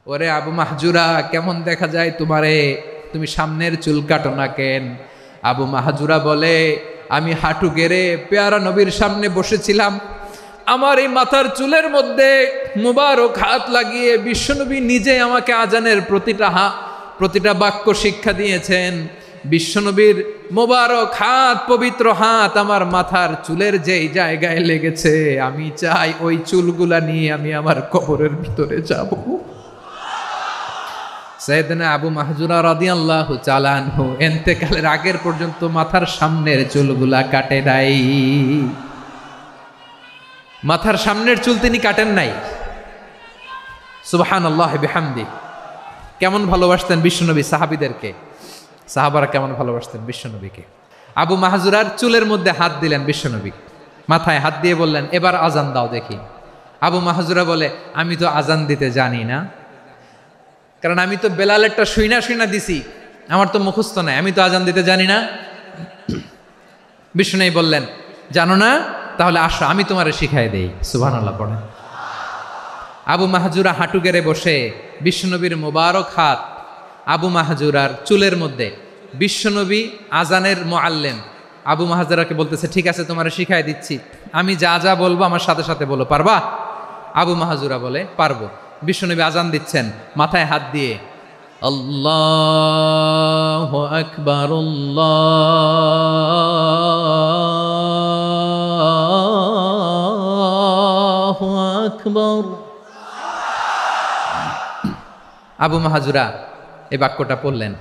ওরে আবু মাহজুরা, কেমন দেখা যায় তোমারে, তুমি সামনের চুল কাটো না কেন? আবু মাহজুরা বলে, আমি হাঁটু গেড়ে পেয়ারা নবীর সামনে বসেছিলাম, আমার এই মাথার চুলের মধ্যে মুবারক হাত লাগিয়ে বিশ্বনবী নিজে আমাকে আজানের প্রতিটা বাক্য শিক্ষা দিয়েছেন। বিশ্বনবীর মোবারক হাত, পবিত্র হাত আমার মাথার চুলের যেই জায়গায় লেগেছে, আমি চাই ওই চুলগুলা নিয়ে আমি আমার কবরের ভিতরে যাব। সাইয়েদনা আবু মাহজুরা রাদিয়াল্লাহু তাআলা আনহু ইন্তেকালের আগের পর্যন্ত মাথার সামনের চুলগুলা কাটে নাই। মাথার সামনের চুল তিনি কাটেন নাই। সুবহানাল্লাহি বিহামদি। কেমন ভালোবাসতেন বিশ্বনবী সাহাবীদেরকে, সাহাবারা কেমন ভালোবাসতেন বিশ্বনবীকে। আবু মাহজুরার চুলের মধ্যে হাত দিলেন বিশ্বনবী, মাথায় হাত দিয়ে বললেন, এবার আজান দাও দেখি। আবু মাহজুরা বলে, আমি তো আজান দিতে জানি না, কারণ আমি তো বেলালেরটা শুইনা দিছি, আমার তো মুখস্থ নাই, আমি তো আজান দিতে জানি না। বিশ্বনবী বললেন, জানো না? তাহলে আসো, আমি তোমারে শিখাই দেই। সুবহানাল্লাহ পড়েন। আবু মাহজুরা হাঁটু গেড়ে বসে বিশ্বনবীর মোবারক হাত আবু মাহজুরার চুলের মধ্যে। বিশ্বনবী আজানের মুআল্লিম আবু মাহজুরাকে বলতেছে, ঠিক আছে তোমারে শিখাই দিচ্ছি, আমি যা যা বলবো আমার সাথে সাথে বলো, পারবা? আবু মাহজুরা বলে, পারবো। বিশ্বনবী আজান দিচ্ছেন, মাথায় হাত দিয়ে আল্লাহু আকবার, আল্লাহু আকবার। আবু মাহজুরা এই বাক্যটা পড়লেন।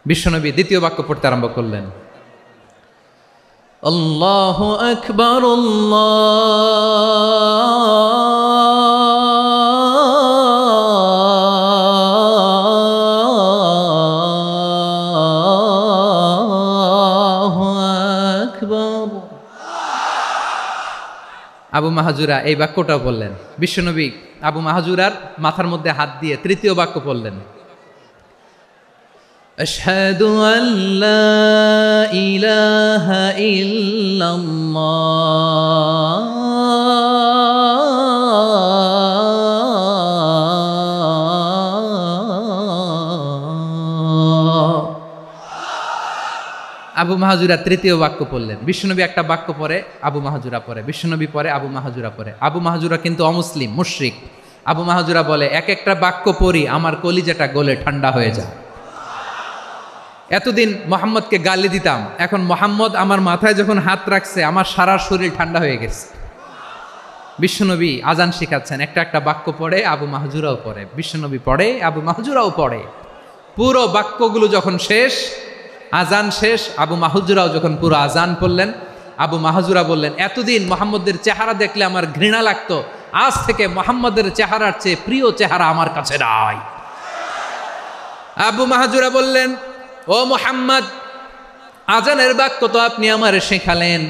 বিশ্বনবী দ্বিতীয় বাক্য পড়তে আরম্ভ করলেন, আল্লাহু আকবার, আল্লাহু আকবার। আবু মাহজুরা এই বাক্যটাও বললেন। বিশ্বনবী আবু মাহজুরার মাথার মধ্যে হাত দিয়ে তৃতীয় বাক্য পড়লেন, আশহাদু আল্লা ইলাহা ইল্লাল্লাহ, আবু মাহজুরা তৃতীয় বাক্য পড়লেন। বিশ্বনবী একটা বাক্য পরে আবু মাহজুরা পরে, বিশ্বনবী পরে আবু মাহজুরা পরে। আবু মাহজুরা কিন্তু অমুসলিম, মুশরিক। আবু মাহজুরা বলে, এক একটা বাক্য পড়ি আমার কলিজাটা গলে ঠান্ডা হয়ে যায়। এতদিন মোহাম্মদকে গালি দিতাম, এখন মোহাম্মদ আমার মাথায় যখন হাত রাখছে আমার সারা শরীর ঠান্ডা হয়ে গেছে। বিশ্বনবী আজান শিখাচ্ছেন, একটা একটা বাক্য পড়ে আবু মাহজুরাও পড়ে, বিশ্বনবী পড়ে আবু মাহজুরাও পড়ে। পুরো বাক্যগুলো যখন শেষ, আজান শেষ, আবু মাহজুরাও যখন পুরো আজান পড়লেন, আবু মাহজুরা বললেন, এতদিন মোহাম্মদের চেহারা দেখলে আমার ঘৃণা লাগতো, আজ থেকে মোহাম্মদের চেহারার চেয়ে প্রিয় চেহারা আমার কাছে নাই। আবু মাহজুরা বললেন, ও মুহাম্মদ, আজানের বাক্য তো আপনি আমারে শেখালেন,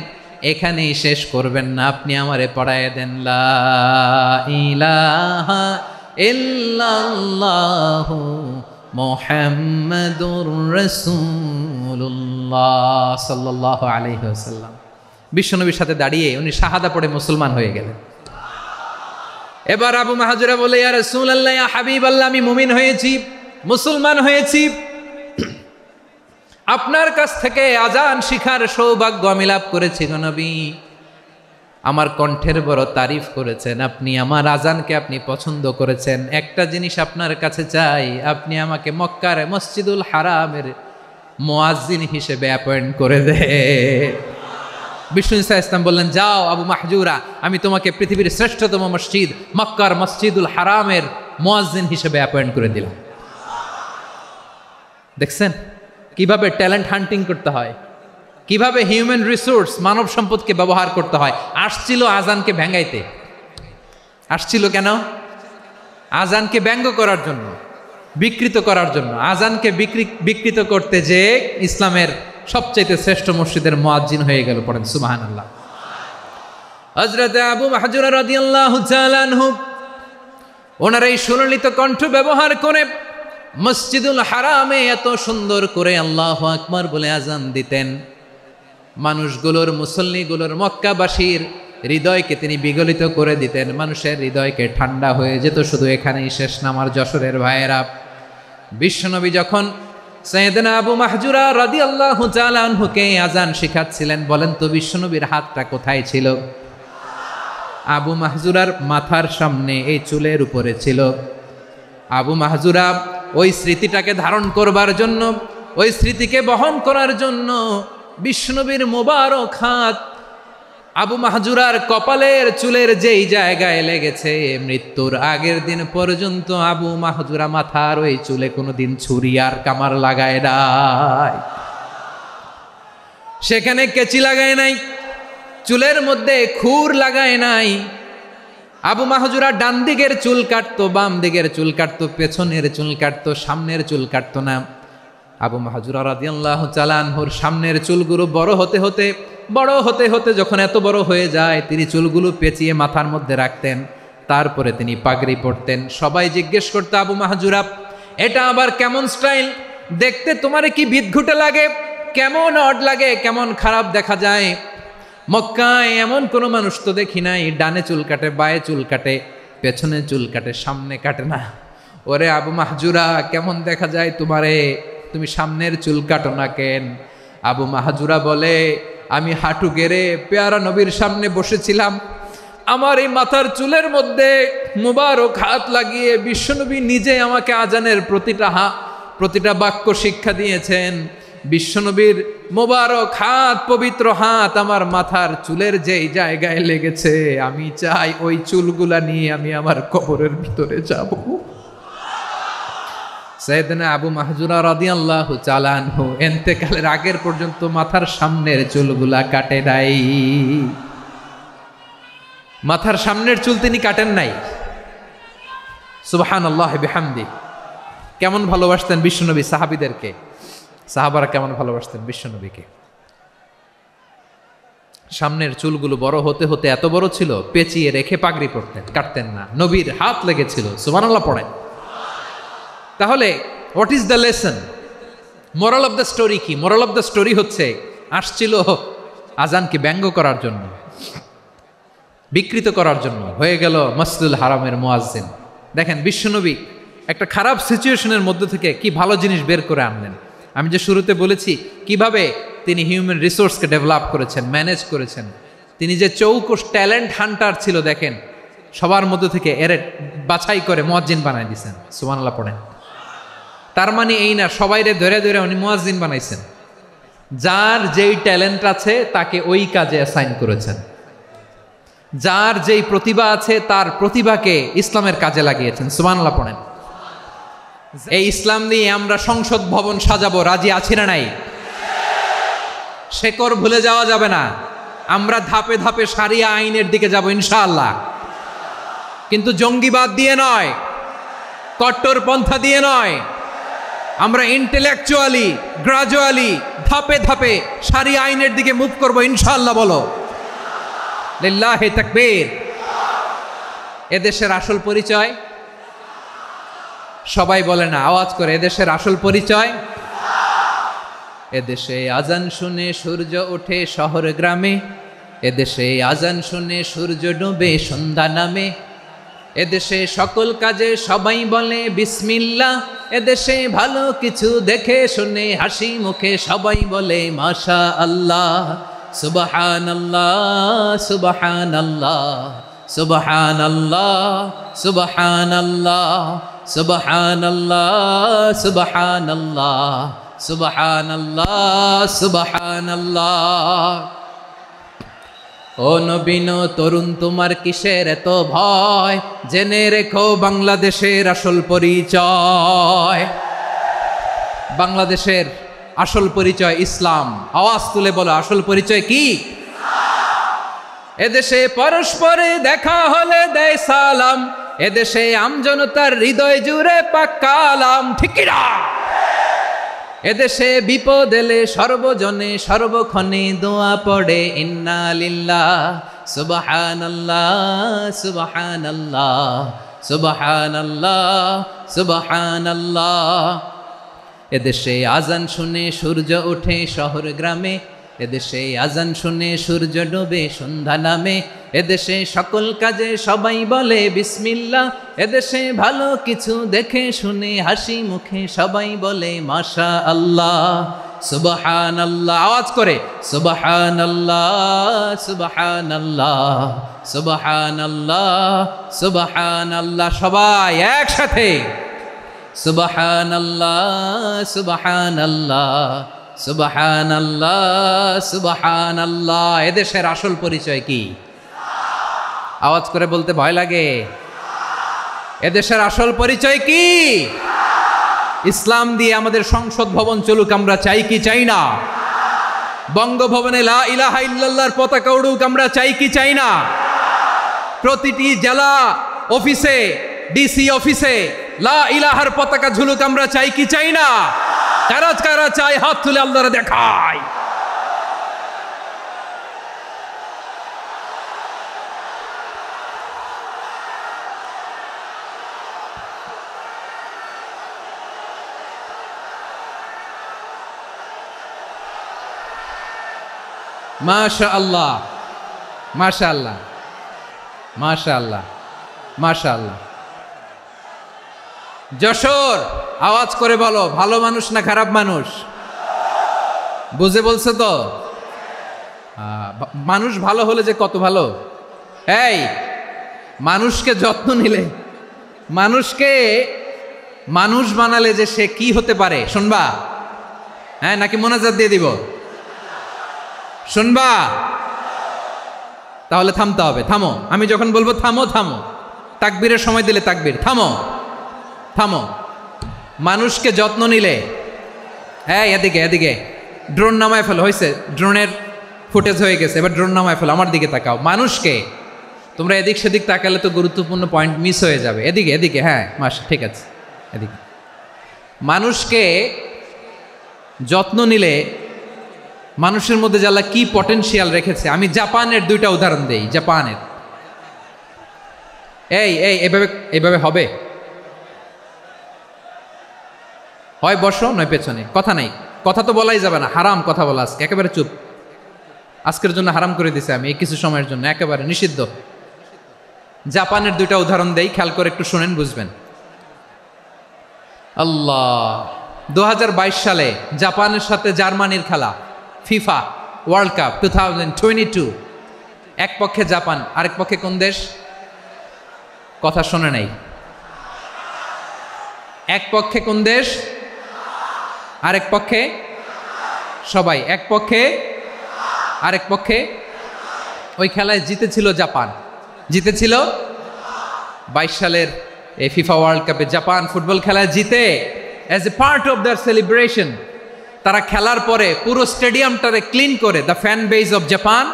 এখানেই শেষ করবেন না, আপনি আমারে পড়ায় দেন, লা ইলাহা ইল্লাল্লাহু মুহাম্মাদুর রাসূলুল্লাহ সাল্লাল্লাহু আলাইহি ওয়াসাল্লাম। বিশ্বনবীর সাথে দাঁড়িয়ে উনি শাহাদা পড়ে মুসলমান হয়ে গেলেন। এবার আবু মাহজুরা বলে, ইয়া রাসূলুল্লাহ, ইয়া হাবিবাল্লাহ, আমি মুমিন হয়েছি, মুসলমান হয়েছি, আপনার কাছ থেকে আজান শিখার সৌভাগ্য আমি লাভ করেছি গো নবী। আমার কণ্ঠের বড় তারিফ করেছেন, আপনি আমার আজানকে আপনি পছন্দ করেছেন। একটা জিনিস আপনার কাছে চাই, আপনি আমাকে মক্কার মসজিদুল হারামের মুয়াজ্জিন হিসেবে অ্যাপয়েন্ট করে দে। বিষ্ণু ইসা ইসলাম বললেন, যাও আবু মাহজুরা, আমি তোমাকে পৃথিবীর শ্রেষ্ঠতম মসজিদ মক্কার মসজিদুল হারামের মুয়াজ্জিন হিসেবে অ্যাপয়েন্ট করে দিলাম। দেখছেন কিভাবে ট্যালেন্ট হান্টিং করতে হয়, কিভাবে হিউম্যান রিসোর্স মানব সম্পদকে ব্যবহার করতে হয়। আসছিল আজানকে ভেঙ্গাইতে, আসছিল কেন? আজানকে ব্যঙ্গ করার জন্য, বিকৃত করার জন্য। আজানকে বিকৃত করতে যে ইসলামের সবচাইতে শ্রেষ্ঠ মসজিদের মুয়াজ্জিন হয়ে গেল। পড়েন সুবহানাল্লাহ। হযরত আবু মাহজুরা রাদিয়াল্লাহু তাআলা আনহু ওনার এই সুললিত কণ্ঠ ব্যবহার করে মসজিদুল হারামে এত সুন্দর করে আল্লাহু আকবার বলে আজান দিতেন। মানুষগুলোর, মুসল্লিগুলোর, মক্কাবাসীর হৃদয়কে তিনি বিগলিত করে দিতেন, মানুষের হৃদয়কে ঠান্ডা হয়ে যেত। শুধু এখানেই শেষ না আমার যশোরের ভাইয়েরা, বিশ্বনবী যখন সাইয়েদনা আবু মাহজুরা রাদিয়াল্লাহু তাআলা আনহুকে আযান শিখাচ্ছিলেন, বলেন তো বিশ্বনবীর হাতটা কোথায় ছিল? আবু মাহজুরার মাথার সামনে, এই চুলের উপরে ছিল। আবু মাহজুরা ওই স্মৃতিটাকে ধারণ করবার জন্য, ওই স্মৃতিকে বহন করার জন্য বিশ্বনবীর মোবারক হাত আবু মাহজুরার কপালের চুলের যেই জায়গায় লেগেছে, মৃত্যুর আগের দিন পর্যন্ত আবু মাহজুরা মাথার ওই চুলে কোনোদিন ছুরি আর কামার লাগায় নাই, সেখানে কেচি লাগায় নাই, চুলের মধ্যে খুর লাগায় নাই। আবু মাহজুরা ডান দিকের চুল কাটতো, বাম দিকের চুল কাটতো, পেছনের চুল কাটতো, সামনের চুল কাটতো না। আবু মাহজুরা রাদিয়াল্লাহু তাআলা আনহুর সামনের চুলগুলো বড় হতে হতে যখন এত বড় হয়ে যায়, তিনি চুলগুলো পেঁচিয়ে মাথার মধ্যে রাখতেন, তারপরে তিনি পাগড়ি পরতেন। সবাই জিজ্ঞেস করতো, আবু মাহজুরা এটা আবার কেমন স্টাইল? দেখতে তোমারে কি বিদঘুটে লাগে, কেমন অড লাগে, কেমন খারাপ দেখা যায়। মক্কায় এমন কোনো মানুষ তো দেখি নাই, ডানে চুল কাটে, বায়ে চুল কাটে, পেছনে চুল কাটে, সামনে কাটে না। ওরে আবু মাহজুরা কেমন দেখা যায় তোমারে, তুমি সামনের চুল কাটো না কেন? আবু মাহজুরা বলে, আমি হাঁটু গেড়ে পেয়ারা নবীর সামনে বসেছিলাম, আমার এই মাথার চুলের মধ্যে মুবারক হাত লাগিয়ে বিশ্বনবী নিজে আমাকে আজানের প্রতিটা বাক্য শিক্ষা দিয়েছেন। বিশ্বনবীর মোবারক হাত, পবিত্র হাত আমার মাথার চুলের যেই জায়গায় লেগেছে, আমি চাই ওই চুলগুলা নিয়ে আমি আমার কবরের ভিতরে যাব। সাইয়েদনা আবু মাহজুরা রাদিয়াল্লাহু তাআলা আনহু ইন্তেকালের আগের পর্যন্ত মাথার সামনের চুলগুলা কাটে নাই, মাথার সামনের চুল তিনি কাটেন নাই। সুবহানাল্লাহ বিহামদি। কেমন ভালোবাসতেন বিশ্বনবী সাহাবীদেরকে, সাহাবারা কেমন ভালোবাসতেন বিশ্বনবীকে। সামনের চুলগুলো বড় হতে হতে এত বড় ছিল, পেঁচিয়ে রেখে পাগড়ি পরতেন, কাটতেন না। নবীর হাত লেগেছিল, সুবহানাল্লাহ পড়েন। তাহলে what is the lesson, moral of the story কি? মোরাল অফ দ্য স্টোরি হচ্ছে, আসছিল আজানকে ব্যঙ্গ করার জন্য, বিকৃত করার জন্য, হয়ে গেল মসজিদুল হারামের মুয়াজ্জিন। দেখেন বিশ্বনবী একটা খারাপ সিচুয়েশনের মধ্যে থেকে কি ভালো জিনিস বের করে আনলেন। আমি যে শুরুতে বলেছি কিভাবে তিনি হিউম্যান রিসোর্সকে ডেভেলপ করেছেন, ম্যানেজ করেছেন। তিনি যে চৌকস ট্যালেন্ট হান্টার ছিল, দেখেন সবার মধ্যে থেকে এর বাছাই করে মুয়াজ্জিন বানাই দিয়েছেন। সুবহানাল্লাহ পড়েন। তার মানে এই না সবাইরে ধরে ধরে উনি মুয়াজ্জিন বানাইছেন, যার যেই ট্যালেন্ট আছে তাকে ওই কাজে অ্যাসাইন করেছেন, যার যেই প্রতিভা আছে তার প্রতিভাকে ইসলামের কাজে লাগিয়েছেন। সুবহানাল্লাহ পড়েন। এই ইসলাম নিয়ে আমরা সংসদ ভবন সাজাবো, রাজি আছি না নাই? শেকড় ভুলে যাওয়া যাবে না। আমরা ধাপে ধাপে শারিয়া আইনের দিকে যাব ইনশাআল্লাহ, কিন্তু জঙ্গিবাদ দিয়ে নয়, কট্টরপন্থা দিয়ে নয়। আমরা ইন্টেলেকচুয়ালি গ্রাজুয়ালি ধাপে ধাপে শারিয়া আইনের দিকে মুভ করবো ইনশাআল্লাহ। বলো লিল্লাহি তাকবীর। এদেশের আসল পরিচয় সবাই বলে না, আওয়াজ করে, এদেশের আসল পরিচয়। এদেশে আজান শুনে সূর্য ওঠে শহর গ্রামে, এদেশে আজান শুনে সূর্য ডুবে সন্ধ্যা নামে, এদেশে সকল কাজে সবাই বলে বিসমিল্লাহ, এদেশে ভালো কিছু দেখে শুনে হাসি মুখে সবাই বলে মাশা আল্লাহ। সুবহানাল্লাহ সুবহানাল্লাহ সুবহানাল্লাহ সুবহানাল্লাহ সুবহানাল্লাহ সুবহানাল্লাহ সুবহানাল্লাহ সুবহানাল্লাহ। ও নবীন তরুণ তোমার কিসের এত ভয়, জেনে রেখো বাংলাদেশের আসল পরিচয়। বাংলাদেশের আসল পরিচয় ইসলাম। আওয়াজ তুলে বলো, আসল পরিচয় কি? এদেশে পরস্পরে দেখা হলে দেয় সালাম, এদেশে আমজনতার হৃদয় জুড়ে পাক্কালাম। ঠিক কি না? এদেশে বিপদ এলে সর্বজনে সর্বক্ষণে দোয়া পড়ে ইন্না লিল্লাহ সুবহানাল্লাহ সুবহানাল্লাহ সুবহানাল্লাহ সুবহানাল্লাহ। এদেশে আজান শুনে সূর্য ওঠে শহর গ্রামে, এদেশে আজান শুনে সূর্য ডোবে সন্ধ্যা নামে, এদেশে সকল কাজে সবাই বলে বিসমিল্লাহ, এদেশে ভালো কিছু দেখে শুনে হাসি মুখে সবাই বলে মাশা আল্লাহ, সুবহানাল্লাহ। আওয়াজ করে সুবহানাল্লাহ, সুবহানাল্লাহ, সুবহানাল্লাহ, সুবহানাল্লাহ। সবাই একসাথে সুবহানাল্লাহ, সুবহানাল্লাহ, সুবহানাল্লাহ, সুবহানাল্লাহ। এদেশের আসল পরিচয় কি? আওয়াজ করে বলতে ভয় লাগে। এদেশের আসল পরিচয় কি? ইসলাম দিয়ে আমাদের সংসদ ভবন চলুক, আমরা চাই কি চাই না? বঙ্গভবনে লা ইলাহা ইল্লাল্লাহর পতাকা উড়ুক, আমরা চাই কি চাই না? প্রতিটি জেলা অফিসে, ডিসি অফিসে লা ইলাহার পতাকা ঝুলুক, আমরা চাই কি চাই না? কারা কারা চাই হাত তুলে আল্লাহরে দেখায়। মাশাআল্লাহ, মাশাআল্লাহ, মাশাআল্লাহ, মাশাআল্লাহ। যশোর, আওয়াজ করে বলো, ভালো মানুষ না খারাপ মানুষ? বুঝে বলছে তো? মানুষ ভালো হলে যে কত ভালো। এই মানুষকে যত্ন নিলে, মানুষকে মানুষ বানালে যে সে কি হতে পারে শুনবা? হ্যাঁ, নাকি মোনাজাত দিয়ে দিব? শুনবা? তাহলে থামতে হবে। থামো, আমি যখন বলবো থামো থামো, তাকবীরের সময় দিলে তাকবীর। থামো থামো। মানুষকে যত্ন নিলে, হ্যাঁ এদিকে এদিকে, ড্রোন নামায় ফেলো। হয়েছে, ড্রোনের ফুটেজ হয়ে গেছে, এবার ড্রোন নামায় ফেলো। আমার দিকে তাকাও। মানুষকে, তোমরা এদিক সেদিক তাকালে তো গুরুত্বপূর্ণ পয়েন্ট মিস হয়ে যাবে। এদিকে এদিকে, হ্যাঁ মাস ঠিক আছে, এদিকে। মানুষকে যত্ন নিলে মানুষের মধ্যে যারা কি পটেনশিয়াল রেখেছে, আমি জাপানের দুইটা উদাহরণ দেই। জাপানের, এই এই এভাবে এভাবে হবে, হয় বসো নয় পেছনে, কথা নাই, কথা তো বলাই যাবে না, হারাম কথা বলা। আজকে একেবারে চুপ, আজকের জন্য হারাম করে দিছে আমি, এই কিছু সময়ের জন্য একেবারে নিষিদ্ধ। জাপানের দুইটা উদাহরণ দেই, খেয়াল করে একটু শুনেন, বুঝবেন। আল্লাহ, 2022 সালে জাপানের সাথে জার্মানির খেলা, ফিফা ওয়ার্ল্ড কাপ 2022। এক পক্ষে জাপান, আরেক পক্ষে কোন দেশ? কথা শোনে নাই। এক পক্ষে কোন দেশ? আরেক পক্ষে সবাই। এক পক্ষে আরেক পক্ষে। ওই খেলায় জিতেছিল জাপান, জিতেছিল 22 সালের এই ফিফা ওয়ার্ল্ড কাপে। জাপান ফুটবল খেলায় জিতে, as a part of their celebration তারা খেলার পরে পুরো স্টেডিয়ামটারে ক্লিন করে, the fan base of Japan,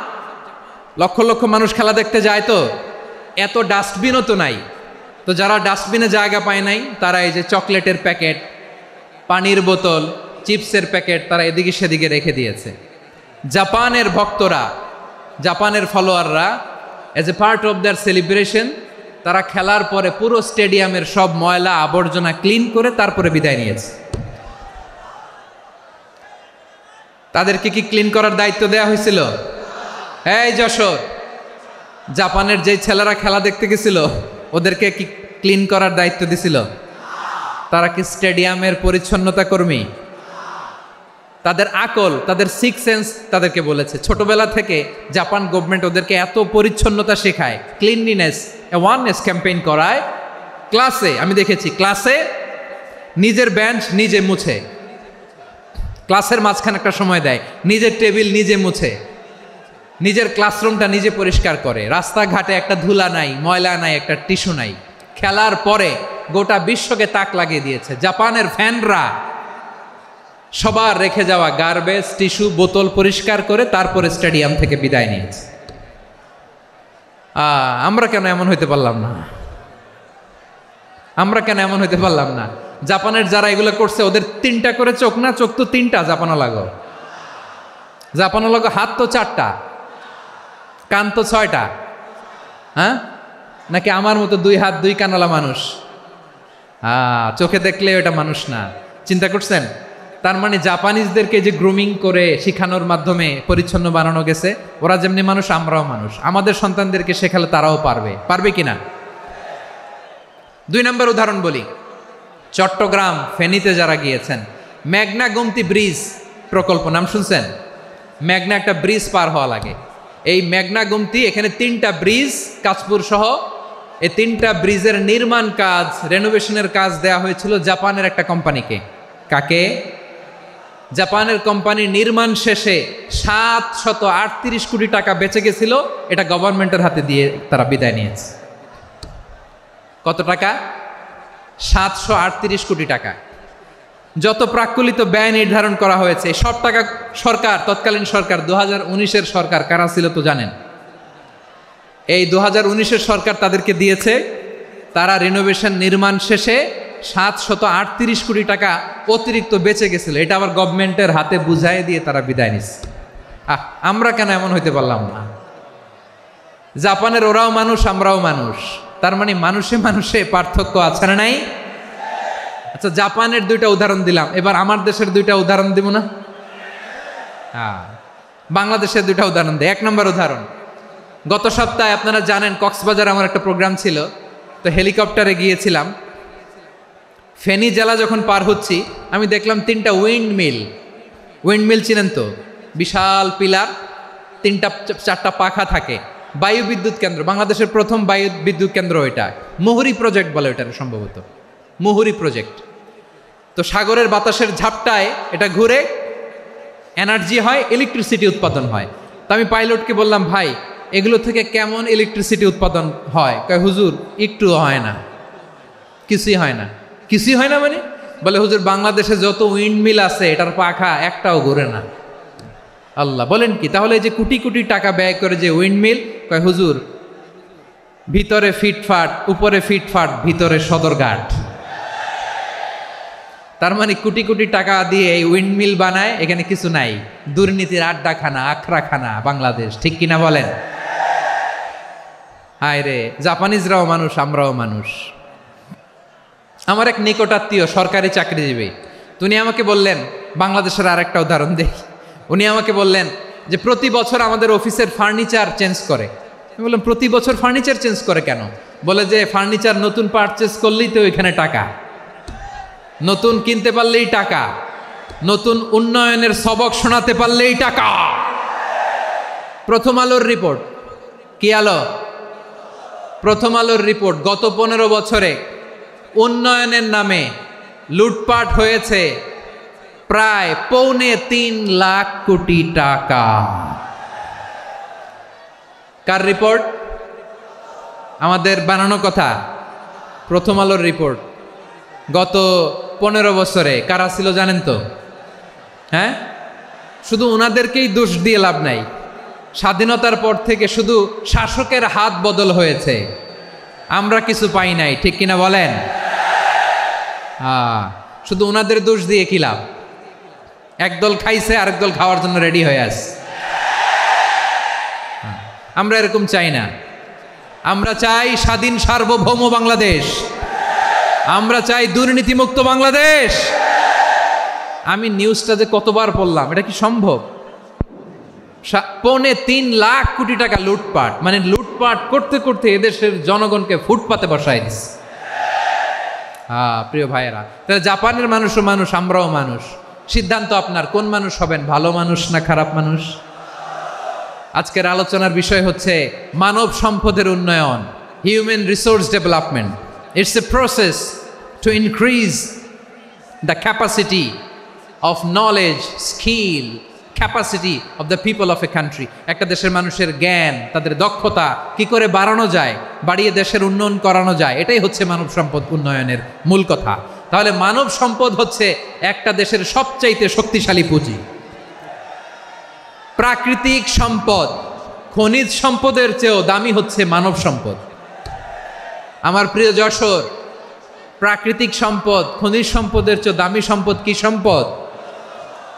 লক্ষ লক্ষ মানুষ খেলা দেখতে যায়, তো এত ডাস্টবিনও তো নাই, তো যারা ডাস্টবিনে জায়গা পায় নাই তারা এই যে চকলেটের প্যাকেট, পানির বোতল, চিপসের প্যাকেট তারা এদিকে সেদিকে রেখে দিয়েছে। জাপানের ভক্তরা, জাপানের ফলোয়াররা, as a part of their celebration তারা খেলার পরে পুরো স্টেডিয়ামের সব ময়লা আবর্জনা ক্লিন করে তারপরে বিদায় নিয়েছে। তাদেরকে কি ক্লিন করার দায়িত্ব দেওয়া হয়েছিল? এই যশোর, জাপানের যে ছেলেরা খেলা দেখতে গেছিল ওদেরকে কি ক্লিন করার দায়িত্ব দিছিল? তারা কি স্টেডিয়ামের পরিচ্ছন্নতা কর্মী? তাদের আকল, তাদের সিক্স সেন্স তাদেরকে বলেছে। ছোটবেলা থেকে জাপান গভর্নমেন্ট ওদেরকে এত পরিচ্ছন্নতা শেখায়, ক্লিনলিনেস অ্যাওয়ারনেস ক্যাম্পেইন করায়। ক্লাসে আমি দেখেছি, ক্লাসে নিজের বেঞ্চ নিজে মুছে, ক্লাসের মাঝখানে একটা সময় দেয়, নিজের টেবিল নিজে মুছে, নিজের ক্লাসরুমটা নিজে পরিষ্কার করে। রাস্তাঘাটে একটা ধুলা নাই, ময়লা নাই, একটা টিস্যু নাই। খেলার পরে গোটা বিশ্বকে তাক লাগিয়ে দিয়েছে। জাপানের ফ্যানরা সবার রেখে যাওয়া গার্বেজ, টিস্যু, বোতল পরিষ্কার করে তারপরে স্টেডিয়াম থেকে বিদায় নিয়েছে। আমরা কেন এমন হইতে পারলাম না? আমরা কেন এমন হইতে পারলাম না? জাপানের যারা এগুলো করছে ওদের 3টা করে চোখ না? চোখ তো 3টা, জাপানো লাগো, জাপানো লাগো। হাত তো 4টা, কান তো 6টা। হ্যাঁ, নাকি আমার মতো 2 হাত 2 কানওয়ালা মানুষ? চোখে দেখলে ওটা মানুষ না। চিন্তা করছেন? তার মানে জাপানিজদেরকে যে গ্রুমিং করে শিখানোর মাধ্যমে পরিচ্ছন্ন বানানো গেছে, ওরা যেমনি মানুষ আমরাও মানুষ, আমাদের সন্তানদেরকে শেখালে তারাও পারবে। পারবে কিনা? 2 নম্বর উদাহরণ বলি। চট্টগ্রাম ফেনীতে যারা গিয়েছেন, মেঘনা গোমতী ব্রিজ প্রকল্প নাম শুনছেন? মেঘনা একটা ব্রিজ পার হওয়া লাগে। এই মেঘনা গোমতী, এখানে 3টা ব্রিজ কাঁচপুর সহ, এই 3টা ব্রিজের নির্মাণ কাজ, রেনোভেশনের কাজ দেয়া হয়েছিল জাপানের একটা কোম্পানিকে। কাকে? জাপানের কোম্পানি নির্মাণ শেষে 738 কোটি টাকা বেঁচে গেছিল, এটা গভর্নমেন্টের হাতে দিয়ে তারা বিদায় নিয়েছে। কত টাকা? 738 কোটি টাকা। যত প্রাক্কলিত ব্যয় নির্ধারণ করা হয়েছে সব টাকা সরকার, তৎকালীন সরকার 2019-এর সরকার, কারা ছিল তো জানেন? এই 2019-এর সরকার তাদেরকে দিয়েছে। তারা রিনোভেশন নির্মাণ শেষে 738 কোটি টাকা অতিরিক্ত বেঁচে গেছিল, এটা আবার গভর্নমেন্টের হাতে বুঝাই দিয়ে তারা বিদায় নিচ্ছে। আমরা কেন এমন হইতে পারলাম না? জাপানের ওরাও মানুষ, আমরাও মানুষ, তার মানে মানুষে মানুষে পার্থক্য আছে না নাই? আচ্ছা, জাপানের 2টা উদাহরণ দিলাম, এবার আমার দেশের 2টা উদাহরণ দিব না? হ্যাঁ, বাংলাদেশের 2টা উদাহরণ দেয়। 1 নম্বর উদাহরণ, গত সপ্তাহে আপনারা জানেন কক্সবাজার আমার একটা প্রোগ্রাম ছিল, তো হেলিকপ্টারে গিয়েছিলাম। ফেনী জেলা যখন পার হচ্ছি, আমি দেখলাম 3টা উইন্ডমিল চিনেন তো? বিশাল পিলার, 3টা-4টা পাখা থাকে, বায়ু বিদ্যুৎ কেন্দ্র, বাংলাদেশের প্রথম বায়ু বিদ্যুৎ কেন্দ্র এটা। মুহুরী প্রজেক্ট বলে এটার, সম্ভবত মুহুরী প্রজেক্ট। তো সাগরের বাতাসের ঝাপটায় এটা ঘুরে এনার্জি হয়, ইলেকট্রিসিটি উৎপাদন হয়। তো আমি পাইলটকে বললাম, ভাই এগুলো থেকে কেমন ইলেকট্রিসিটি উৎপাদন হয়? কয়, হুজুর একটু হয় না, কিছুই হয় না। কিছুই হয় না মানে? বলে, হুজুর বাংলাদেশে যত উইন্ডমিল আছে এটার পাখা একটাও ঘুরে না। আল্লাহ, বলেন কি? তাহলে যে কোটি কোটি টাকা ব্যয় করে যে উইন্ডমিল, কয় হুজুর ভিতরে ফিটফাট, উপরে ফিটফাট, ভিতরে সদরঘাট। তার মানে কোটি কোটি টাকা দিয়ে এই উইন্ডমিল বানায়, এখানে কিছু নাই। দুর্নীতির আড্ডাখানা, আখড়াখানা বাংলাদেশ, ঠিক কিনা বলেন? হায় রে, জাপানিজরাও মানুষ, আমরাও মানুষ। আমার এক নিকটাত্মীয় সরকারি চাকরিজীবী, উনি আমাকে বললেন, বাংলাদেশের আর একটা উদাহরণ দেখি। উনি আমাকে বললেন যে প্রতি বছর আমাদের অফিসের ফার্নিচার চেঞ্জ করে। আমি বললাম, প্রতি বছর ফার্নিচার চেঞ্জ করে কেন? বলে যে ফার্নিচার নতুন পারচেস করলেই তো এখানে টাকা, নতুন কিনতে পারলেই টাকা, নতুন উন্নয়নের সবক শোনাতে পারলেই টাকা। প্রথম আলোর রিপোর্ট, কি আলো? প্রথম আলোর রিপোর্ট, গত 15 বছরে উন্নয়নের নামে লুটপাট হয়েছে প্রায় 3.25 লাখ কোটি টাকা। কার রিপোর্ট? আমাদের বানানো কথা। প্রথম আলোর রিপোর্ট। গত 15 বছরে কারা ছিল জানেন তো? হ্যাঁ, শুধু ওনাদেরকেই দোষ দিয়ে লাভ নাই। স্বাধীনতার পর থেকে শুধু শাসকের হাত বদল হয়েছে, আমরা কিছু পাই নাই, ঠিক কিনা বলেন? শুধু ওনাদের দোষ দিয়ে কি লাভ? একদল খাইছে, আরেক দল খাওয়ার জন্য রেডি হয়ে আছে। আমরা এরকম চাই না। আমরা চাই স্বাধীন সার্বভৌম বাংলাদেশ, আমরা চাই দুর্নীতিমুক্ত বাংলাদেশ। আমি নিউজটা যে কতবার পড়লাম, এটা কি সম্ভব? 3.25 লাখ কোটি টাকা লুটপাট, মানে লুটপাট করতে করতে এদেশের জনগণকে ফুটপাতে বসায় দিচ্ছে। প্রিয় ভাইয়েরা, তাহলে জাপানের মানুষও মানুষ, আমরাও মানুষ। সিদ্ধান্ত আপনার, কোন মানুষ হবেন, ভালো মানুষ না খারাপ মানুষ? আজকের আলোচনার বিষয় হচ্ছে মানব সম্পদের উন্নয়ন, human resource development. It's a process to increase the capacity of knowledge, skill, capacity of the people of a country. একটা দেশের মানুষের জ্ঞান, তাদের দক্ষতা কি করে বাড়ানো যায়, বাড়িয়ে দেশের উন্নয়ন করানো যায়, এটাই হচ্ছে মানব সম্পদ উন্নয়নের মূল কথা। তাহলে মানব সম্পদ হচ্ছে একটা দেশের সবচাইতে শক্তিশালী পুঁজি। প্রাকৃতিক সম্পদ, খনিজ সম্পদের চেয়েও দামি হচ্ছে মানব সম্পদ। আমার প্রিয় যশোর, প্রাকৃতিক সম্পদ, খনিজ সম্পদের চেয়ে দামি সম্পদ কি সম্পদ?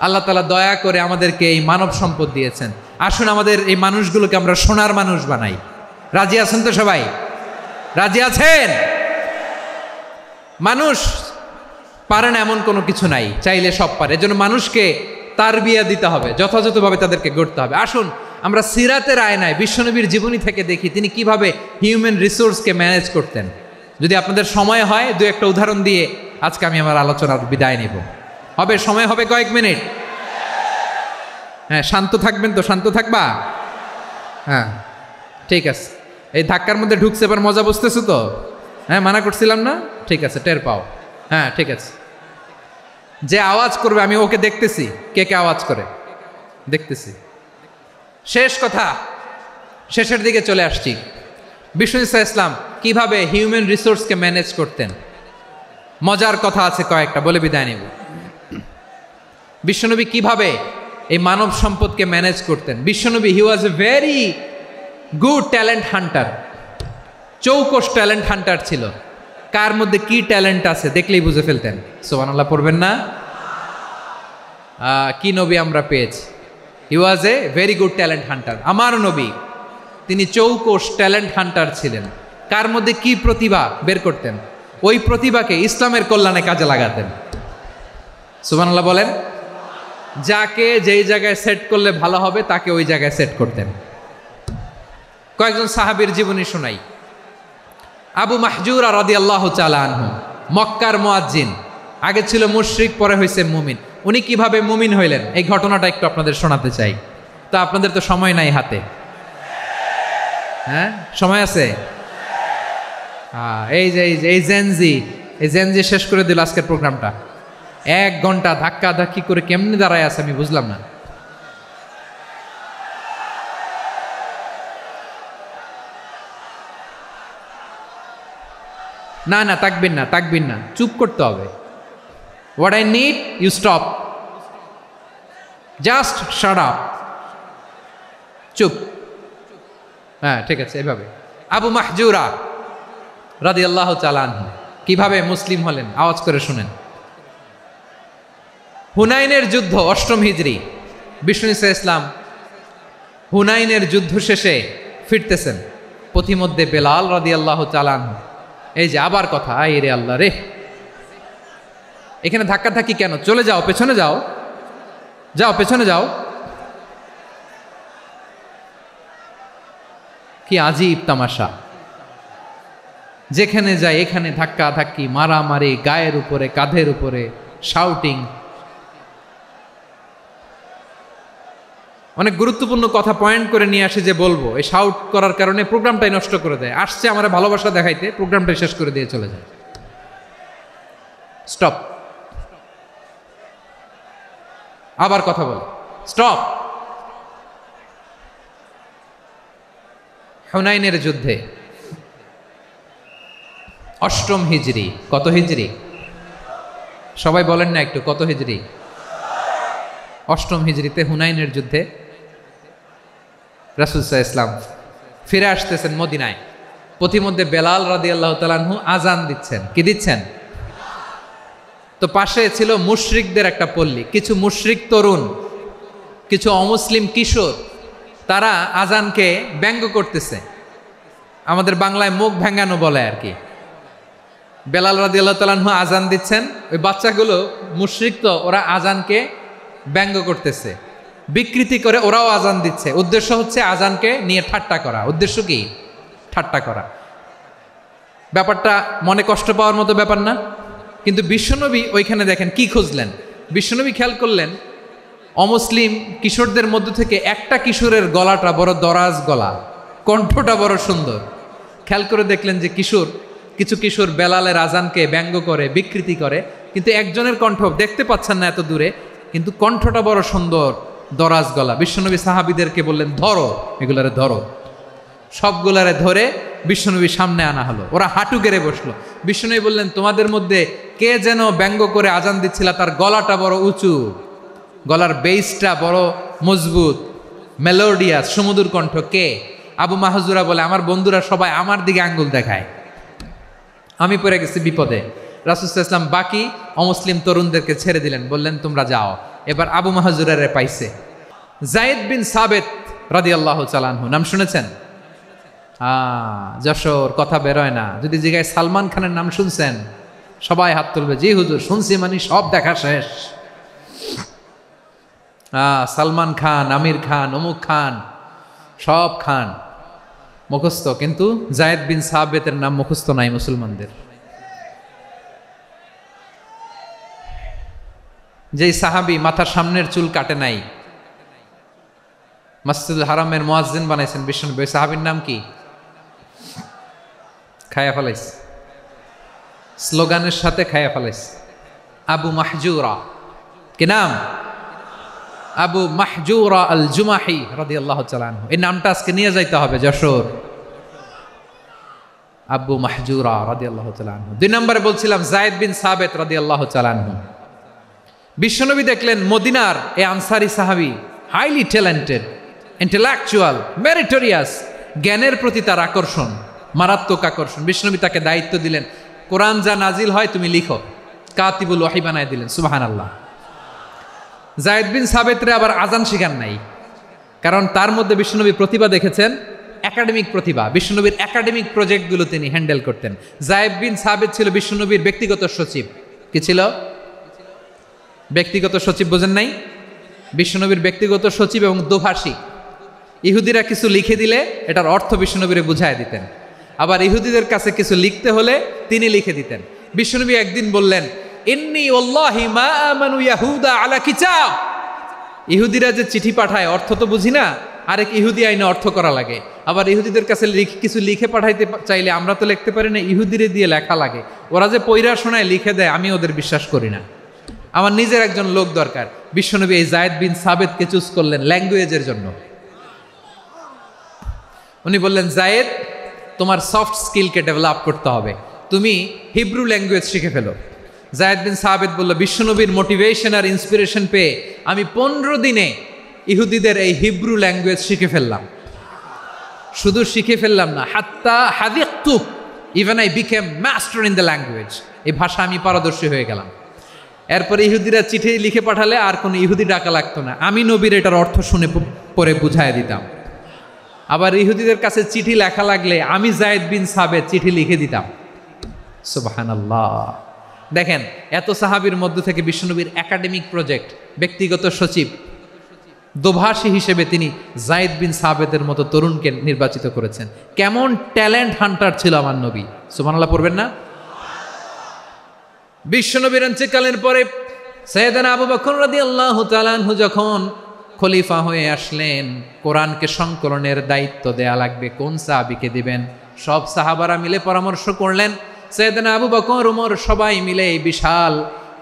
আল্লাহ তাআলা দয়া করে আমাদেরকে এই মানব সম্পদ দিয়েছেন। আসুন আমাদের এই মানুষগুলোকে আমরা সোনার মানুষ বানাই। রাজি আছেন তো সবাই? রাজি আছেন? মানুষ পারে না এমন কোনো কিছু নাই, চাইলে সব পারে। এজন্য মানুষকে তারবিয়া দিতে হবে, যথাযথভাবে তাদেরকে গড়তে হবে। আসুন আমরা সিরাতের আয়নায় বিশ্বনবীর জীবনী থেকে দেখি তিনি কিভাবে হিউম্যান রিসোর্সকে ম্যানেজ করতেন। যদি আপনাদের সময় হয় দু একটা উদাহরণ দিয়ে আজকে আমি আমার আলোচনার বিদায় নেব। হবে সময় হবে কয়েক মিনিট? হ্যাঁ, শান্ত থাকবেন তো? শান্ত থাকবা? হ্যাঁ ঠিক আছে। এই ধাক্কার মধ্যে ঢুকছে, এবার মজা বুঝতেছো তো? হ্যাঁ, মানা করছিলাম না? ঠিক আছে, টের পাও। হ্যাঁ ঠিক আছে। যে আওয়াজ করবে আমি ওকে দেখতেছি, কে কে আওয়াজ করে দেখতেছি। শেষ কথা, শেষের দিকে চলে আসছি। বিষ্ণু ইসলাম কিভাবে হিউম্যান রিসোর্সকে ম্যানেজ করতেন, মজার কথা আছে কয়েকটা, বলে বিদায় নেব। বিশ্বনবী কিভাবে এই মানব সম্পদকে ম্যানেজ করতেন। বিশ্বনবী he was a very good talent hunter, চৌকস ট্যালেন্ট হান্টার ছিল। কার মধ্যে কি ট্যালেন্ট আছে দেখলেই বুঝে ফেলতেন। সুবহানাল্লাহ পড়বেন না? কি নবী আমরা পেয়েছি! He was a very good talent hunter. আমার নবী তিনি চৌকস ট্যালেন্ট হান্টার ছিলেন। কার মধ্যে কি প্রতিভা বের করতেন, ওই প্রতিভাকে ইসলামের কল্যাণে কাজে লাগাতেন। সুবহানাল্লাহ বলেন। যাকে যেই জায়গায় সেট করলে ভালো হবে তাকে ওই জায়গায় সেট করতেন। কয়েকজন সাহাবীর জীবনী শোনাই। আবু মাহজুরা রাদিয়াল্লাহু তাআলা আনহু, মক্কার মুয়াজ্জিন, আগে ছিল মুশরিক, পরে হয়েছে মুমিন। উনি কিভাবে মুমিন হইলেন এই ঘটনাটা একটু আপনাদের শোনাতে চাই। তো আপনাদের তো সময় নাই হাতে। হ্যাঁ সময় আছে? এই জেনজি শেষ করে দিল আজকের প্রোগ্রামটা। 1 ঘন্টা ধাক্কা ধাক্কি করে কেমনে দাঁড়ায় আছে আমি বুঝলাম না। না না, তাকবিন না, চুপ করতে হবে। What I need you stop, just shut up, চুপ। হ্যাঁ ঠিক আছে, এভাবে। আবু মাহজুরা রাদিয়াল্লাহু তাআলা আনহু কিভাবে মুসলিম হলেন আওয়াজ করে শুনেন। হুনাইনের যুদ্ধ 8ম হিজরি, বিষ্ণু ইসলাম হুনাইনের যুদ্ধ শেষে ফিরতেছেন। পথিমধ্যে বেলাল রাদিয়াল্লাহু তাআলা আনহু, এই যে আবার কথা, আই রে আল্লাহ রে, এখানে ধাক্কা ধাক্কি কেন? চলে যাও, পেছনে যাও, পেছনে যাও। কি আজীব তামাশা! যেখানে যায় এখানে ধাক্কা ধাক্কি, মারামারি, গায়ের উপরে কাঁধের উপরে শাউটিং। অনেক গুরুত্বপূর্ণ কথা পয়েন্ট করে নিয়ে আসি যে বলবো, এই শাউট করার কারণে প্রোগ্রামটাই নষ্ট করে দেয়। আসছে আমার ভালোবাসা দেখাইতে, প্রোগ্রামটাই শেষ করে দিয়ে চলে যায়। স্টপ, আবার কথা বল, স্টপ। হুনাইনের যুদ্ধে 8ম হিজরি, কত হিজরি সবাই বলেন না একটু, কত হিজরি? 8ম হিজরিতে হুনাইনের যুদ্ধে রাসূল সাল্লাল্লাহু আলাইহি ওয়াসাল্লাম ফিরে আসতেছেন মদিনায়। পথিমধ্যে বেলাল রাদিয়াল্লাহু তাআলা আনহু আজান দিচ্ছেন। কি দিচ্ছেন? তো পাশে ছিল মুশরিকদের একটা পল্লী, কিছু মুশরিক তরুণ, কিছু অমুসলিম কিশোর, তারা আজানকে ব্যঙ্গ করতেছে। আমাদের বাংলায় মুখ ভেঙ্গানো বলে আর কি। বেলাল রাদিয়াল্লাহু তাআলা আনহু আজান দিচ্ছেন, ওই বাচ্চাগুলো মুশরিক, তো ওরা আজানকে ব্যঙ্গ করতেছে, বিকৃতি করে ওরাও আজান দিচ্ছে। উদ্দেশ্য হচ্ছে আজানকে নিয়ে ঠাট্টা করা। উদ্দেশ্য কি? ঠাট্টা করা। ব্যাপারটা মনে কষ্ট পাওয়ার মতো ব্যাপার না? কিন্তু বিশ্বনবী ওইখানে দেখেন কি খুঁজলেন। বিশ্বনবী খেয়াল করলেন অমুসলিম কিশোরদের মধ্য থেকে একটা কিশোরের গলাটা বড় দরাজ গলা, কণ্ঠটা বড় সুন্দর। খেয়াল করে দেখলেন যে কিছু কিশোর বেলালের আজানকে ব্যঙ্গ করে, বিকৃতি করে, কিন্তু একজনের কণ্ঠ দেখতে পাচ্ছেন না এত দূরে, কিন্তু কণ্ঠটা বড় সুন্দর, দরাজ গলা। বিশ্বনবী সাহাবীদেরকে বললেন, ধরো এগুলারে, ধরো। সবগুলারে ধরে বিশ্বনবীর সামনে আনা হলো। ওরা হাঁটু গেড়ে বসলো। বিশ্বনবী বললেন, তোমাদের মধ্যে কে যেন ব্যঙ্গ করে আজান দিচ্ছিল, তার গলাটা বড় উঁচু, গলার বেসটা বড় মজবুত, মেলোডিয়াস, সুমধুর কণ্ঠ। কে? আবু মাহজুরা বলে, আমার বন্ধুরা সবাই আমার দিকে আঙ্গুল দেখায়, আমি পড়ে গেছি বিপদে। রাসূল সাল্লাল্লাহু আলাইহি ওয়াসাল্লাম বাকি অমুসলিম তরুণদেরকে ছেড়ে দিলেন, বললেন তোমরা যাও। এবার আবু মাহজুরারে পাইছে। যায়েদ বিন সাবিত রাদিয়াল্লাহু তাআলা আনহু, নাম শুনেছেন? যশোর, কথা বেরোয় না। যদি জিগায় সালমান খানের নাম শুনছেন, সবাই হাত তুলবে, জি হুজুর শুনছি, মানে সব দেখা শেষ। সালমান খান, আমির খান, অমুক খান, সব খান মুখস্থ, কিন্তু জায়েদ বিন সাবিতের নাম মুখস্থ নাই মুসলমানদের। যেই সাহাবী মাথার সামনের চুল কাটে নাই, মসজিদুল হারামের মুয়াজ্জিন বানাইছেন বিশ্বনবী, ওই সাহাবীর নাম কি? খায়া ফেলাইস, স্লোগানের সাথে খায়া ফেলাইস। আবু মাহজুরা, কি নাম? আবু মাহজুরা আল জুমাহি রাদিয়াল্লাহু তাআলা আনহু। এই নামটা আজকে নিয়ে যাইতে হবে যশোর। আবু মাহজুরা রাদিয়াল্লাহু তাআলা আনহু। 2 নম্বরে বলছিলাম যায়েদ বিন সাবিত রাদিয়াল্লাহু তাআলা আনহু। বিশ্বনবী দেখলেন মদিনার এই আনসারী সাহাবী হাইলি ট্যালেন্টেড, ইন্টেলেকচুয়াল, মেরিটোরিয়াস, জ্ঞানের প্রতি তার আকর্ষণ, মারাত্মক আকর্ষণ। বিশ্বনবী তাকে দায়িত্ব দিলেন, কোরআন যা নাজিল হয় তুমি লিখো, কাতিবুল ওয়াহি বানায় দিলেন। সুবহানাল্লাহ। যায়েদ বিন সাবিতরে আবার আজান শিখান নাই, কারণ তার মধ্যে বিশ্বনবী প্রতিভা দেখেছেন, একাডেমিক প্রতিভা। বিশ্বনবীর একাডেমিক প্রজেক্টগুলো তিনি হ্যান্ডেল করতেন। যায়েদ বিন সাবিত ছিল বিশ্বনবীর ব্যক্তিগত সচিব। কি ছিল? ব্যক্তিগত সচিব, বোঝেন নাই? বিশ্বনবীর ব্যক্তিগত সচিব এবং দোভাষী। ইহুদিরা কিছু লিখে দিলে এটার অর্থ বিশ্বনবীরে বুঝায় দিতেন, আবার ইহুদিদের কাছে কিছু লিখতে হলে তিনি লিখে দিতেন। বিশ্বনবী একদিন বললেন, ইন্নী ওয়াল্লাহি মা আমানু ইয়াহুদা আলা কিতাব। ইহুদিরা যে চিঠি পাঠায় অর্থ তো বুঝি না, আরেক ইহুদি আইনে অর্থ করা লাগে। আবার ইহুদিদের কাছে কিছু লিখে পাঠাইতে চাইলে আমরা তো লিখতে পারি না, ইহুদিরে দিয়ে লেখা লাগে। ওরা যে পয়রা শোনায় লিখে দেয়, আমি ওদের বিশ্বাস করি না। আমার নিজের একজন লোক দরকার। বিশ্বনবী এই যায়েদ বিন সাবিতকে চুজ করলেন ল্যাঙ্গুয়েজের জন্য। উনি বললেন, যায়েদ তোমার সফট স্কিলকে ডেভেলপ করতে হবে, তুমি হিব্রু ল্যাঙ্গুয়েজ শিখে ফেলো। যায়েদ বিন সাবিত বলল, বিশ্বনবীর মোটিভেশন আর ইন্সপিরেশন পেয়ে আমি 15 দিনে ইহুদিদের এই হিব্রু ল্যাঙ্গুয়েজ শিখে ফেললাম। শুধু শিখে ফেললাম না, হাত্তা হাদিকতু, even I became master in the language. এই ভাষা আমি পারদর্শী হয়ে গেলাম। এরপরে ইহুদিরা চিঠি লিখে পাঠালে আর কোনো ইহুদি ডাকা লাগতো না, আমি নবীর এটার অর্থ শুনে পরে বুঝায় দিতাম। আবার ইহুদিদের কাছে চিঠি লেখা লাগলে আমি যায়েদ বিন সাবিত চিঠি লিখে দিতাম। সুবহানাল্লাহ। দেখেন, এত সাহাবীর মধ্য থেকে বিশ্বনবীর একাডেমিক প্রজেক্ট, ব্যক্তিগত সচিব, দোভাষী হিসেবে তিনি যায়েদ বিন সাবিতের মতো তরুণকে নির্বাচিত করেছেন। কেমন ট্যালেন্ট হান্টার ছিল আমার নবী! সুবহানাল্লাহ পড়বেন না? বিশ্বনবীর ইন্তেকালের পরে সাইয়েদনা আবু বকর রাদিয়াল্লাহু তাআলা আনহু যখন খলিফা হয়ে আসলেন, কোরআনকে সংকলনের দায়িত্ব দেয়া লাগবে, কোন সাহাবীকে দিবেন? সব সাহাবারা মিলে পরামর্শ করলেন। সাইয়েদনা আবু বকর, ওমর সবাই মিলে এই বিশাল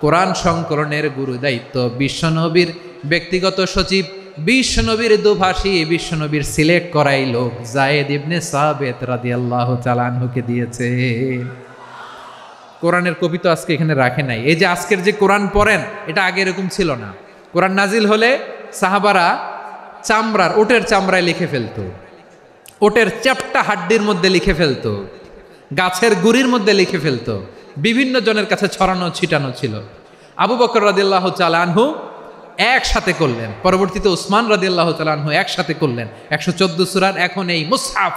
কোরআন সংকলনের গুরু দায়িত্ব বিশ্বনবীর ব্যক্তিগত সচিব, বিশ্বনবীর দোভাষী, বিশ্বনবীর সিলেক্ট করাই লোক যায়েদ ইবনে সাবিত রাদিয়াল্লাহু তাআলা আনহুকে দিয়েছে। কোরআনের কপি তো আজকে এখানে রাখে নাই। এই যে আজকের যে কোরআন পড়েন, এটা আগে এরকম ছিল না। কোরআন নাজিল হলে সাহাবারা চামড়ার, ওটের চামড়ায় লিখে ফেলতো, ওটের চ্যাপ্টা হাড্ডির মধ্যে লিখে ফেলতো, গাছের গুড়ির মধ্যে লিখে ফেলতো, বিভিন্ন জনের কাছে ছড়ানো ছিটানো ছিল। আবু বকর রাদিয়াল্লাহু তাআলা আনহু একসাথে করলেন, পরবর্তীতে উসমান রাদিয়াল্লাহু তাআলা আনহু একসাথে করলেন। 114 সূরার এখন এই মুসহাফ,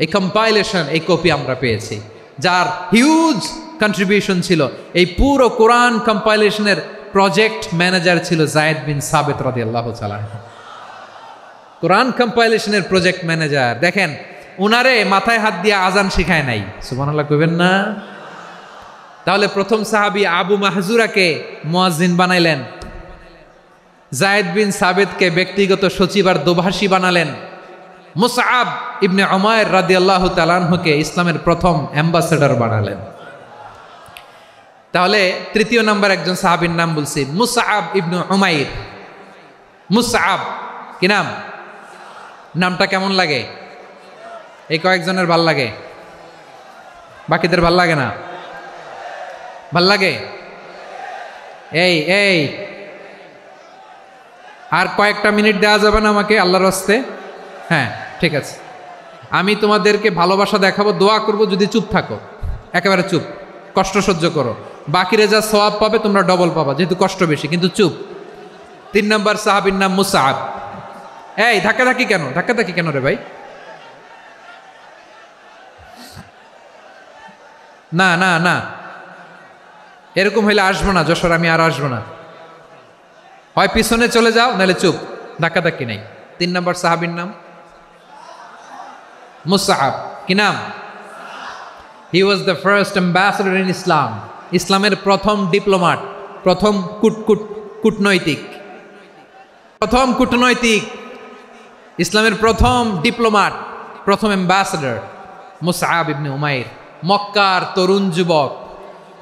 এই কম্পাইলেশন, এই কপি আমরা পেয়েছি, যার হিউজ কন্ট্রিবিউশন ছিল। এই পুরো কোরআন কম্পাইলেশনের প্রজেক্ট ম্যানেজার ছিল যায়েদ বিন সাবিত রাদিয়াল্লাহু তাআলা। কোরআন কম্পাইলেশনের প্রজেক্ট ম্যানেজার। দেখেন, উনারে মাথায় হাত দিয়ে আজান শিখায় নাই। সুবহানাল্লাহ কইবেন না? তাহলে প্রথম সাহাবী আবু মাহজুরাকে মুয়াজ্জিন বানাইলেন, যায়েদ বিন সাবিতকে ব্যক্তিগত সচিব আর দোভাষী বানালেন, মুসআব ইবনে উমাইর রাদিয়াল্লাহু তাআলা আনহুকে ইসলামের প্রথম অ্যাম্বাসেডর বানালেন। তাহলে তৃতীয় নাম্বার একজন সাহাবীর নাম বলছি, মুসআব ইবনে উমাইর। মুসআব কি নাম? নামটা কেমন লাগে? এই কয়েকজনের ভাল লাগে, বাকিদের ভাল লাগে না? ভাল লাগে? এই এই আর কয়েকটা মিনিট দেওয়া যাবে না আমাকে আল্লাহর রাস্তে? হ্যাঁ ঠিক আছে, আমি তোমাদেরকে ভালোবাসা দেখাবো, দোয়া করব, যদি চুপ থাকো, একেবারে চুপ, কষ্ট সহ্য করো, বাকিরে যা সওয়াব পাবে তোমরা ডবল পাবা, যেহেতু কষ্ট বেশি, কিন্তু চুপ। 3 নম্বর সাহাবীর নাম মুসআব। এই ধাক্কাধাক্কি কেন? ধাক্কাধাক্কি কেন রে ভাই? না না না, এরকম হইলে আসবো না যশোর, আমি আর আসবো না। হয় পিছনে চলে যাও, নাহলে চুপ, ধাক্কাধাক্কি নেই। 3 নম্বর সাহাবীর নাম মুসআব। কি নাম? He was the first ambassador in Islam. ইসলামের প্রথম ডিপ্লোমাট, প্রথম কূটনৈতিক, ইসলামের প্রথম ডিপ্লোমাট, প্রথম অ্যাম্বাসেডর মুসআব ইবনে উমাইর। মক্কার তরুণ যুবক,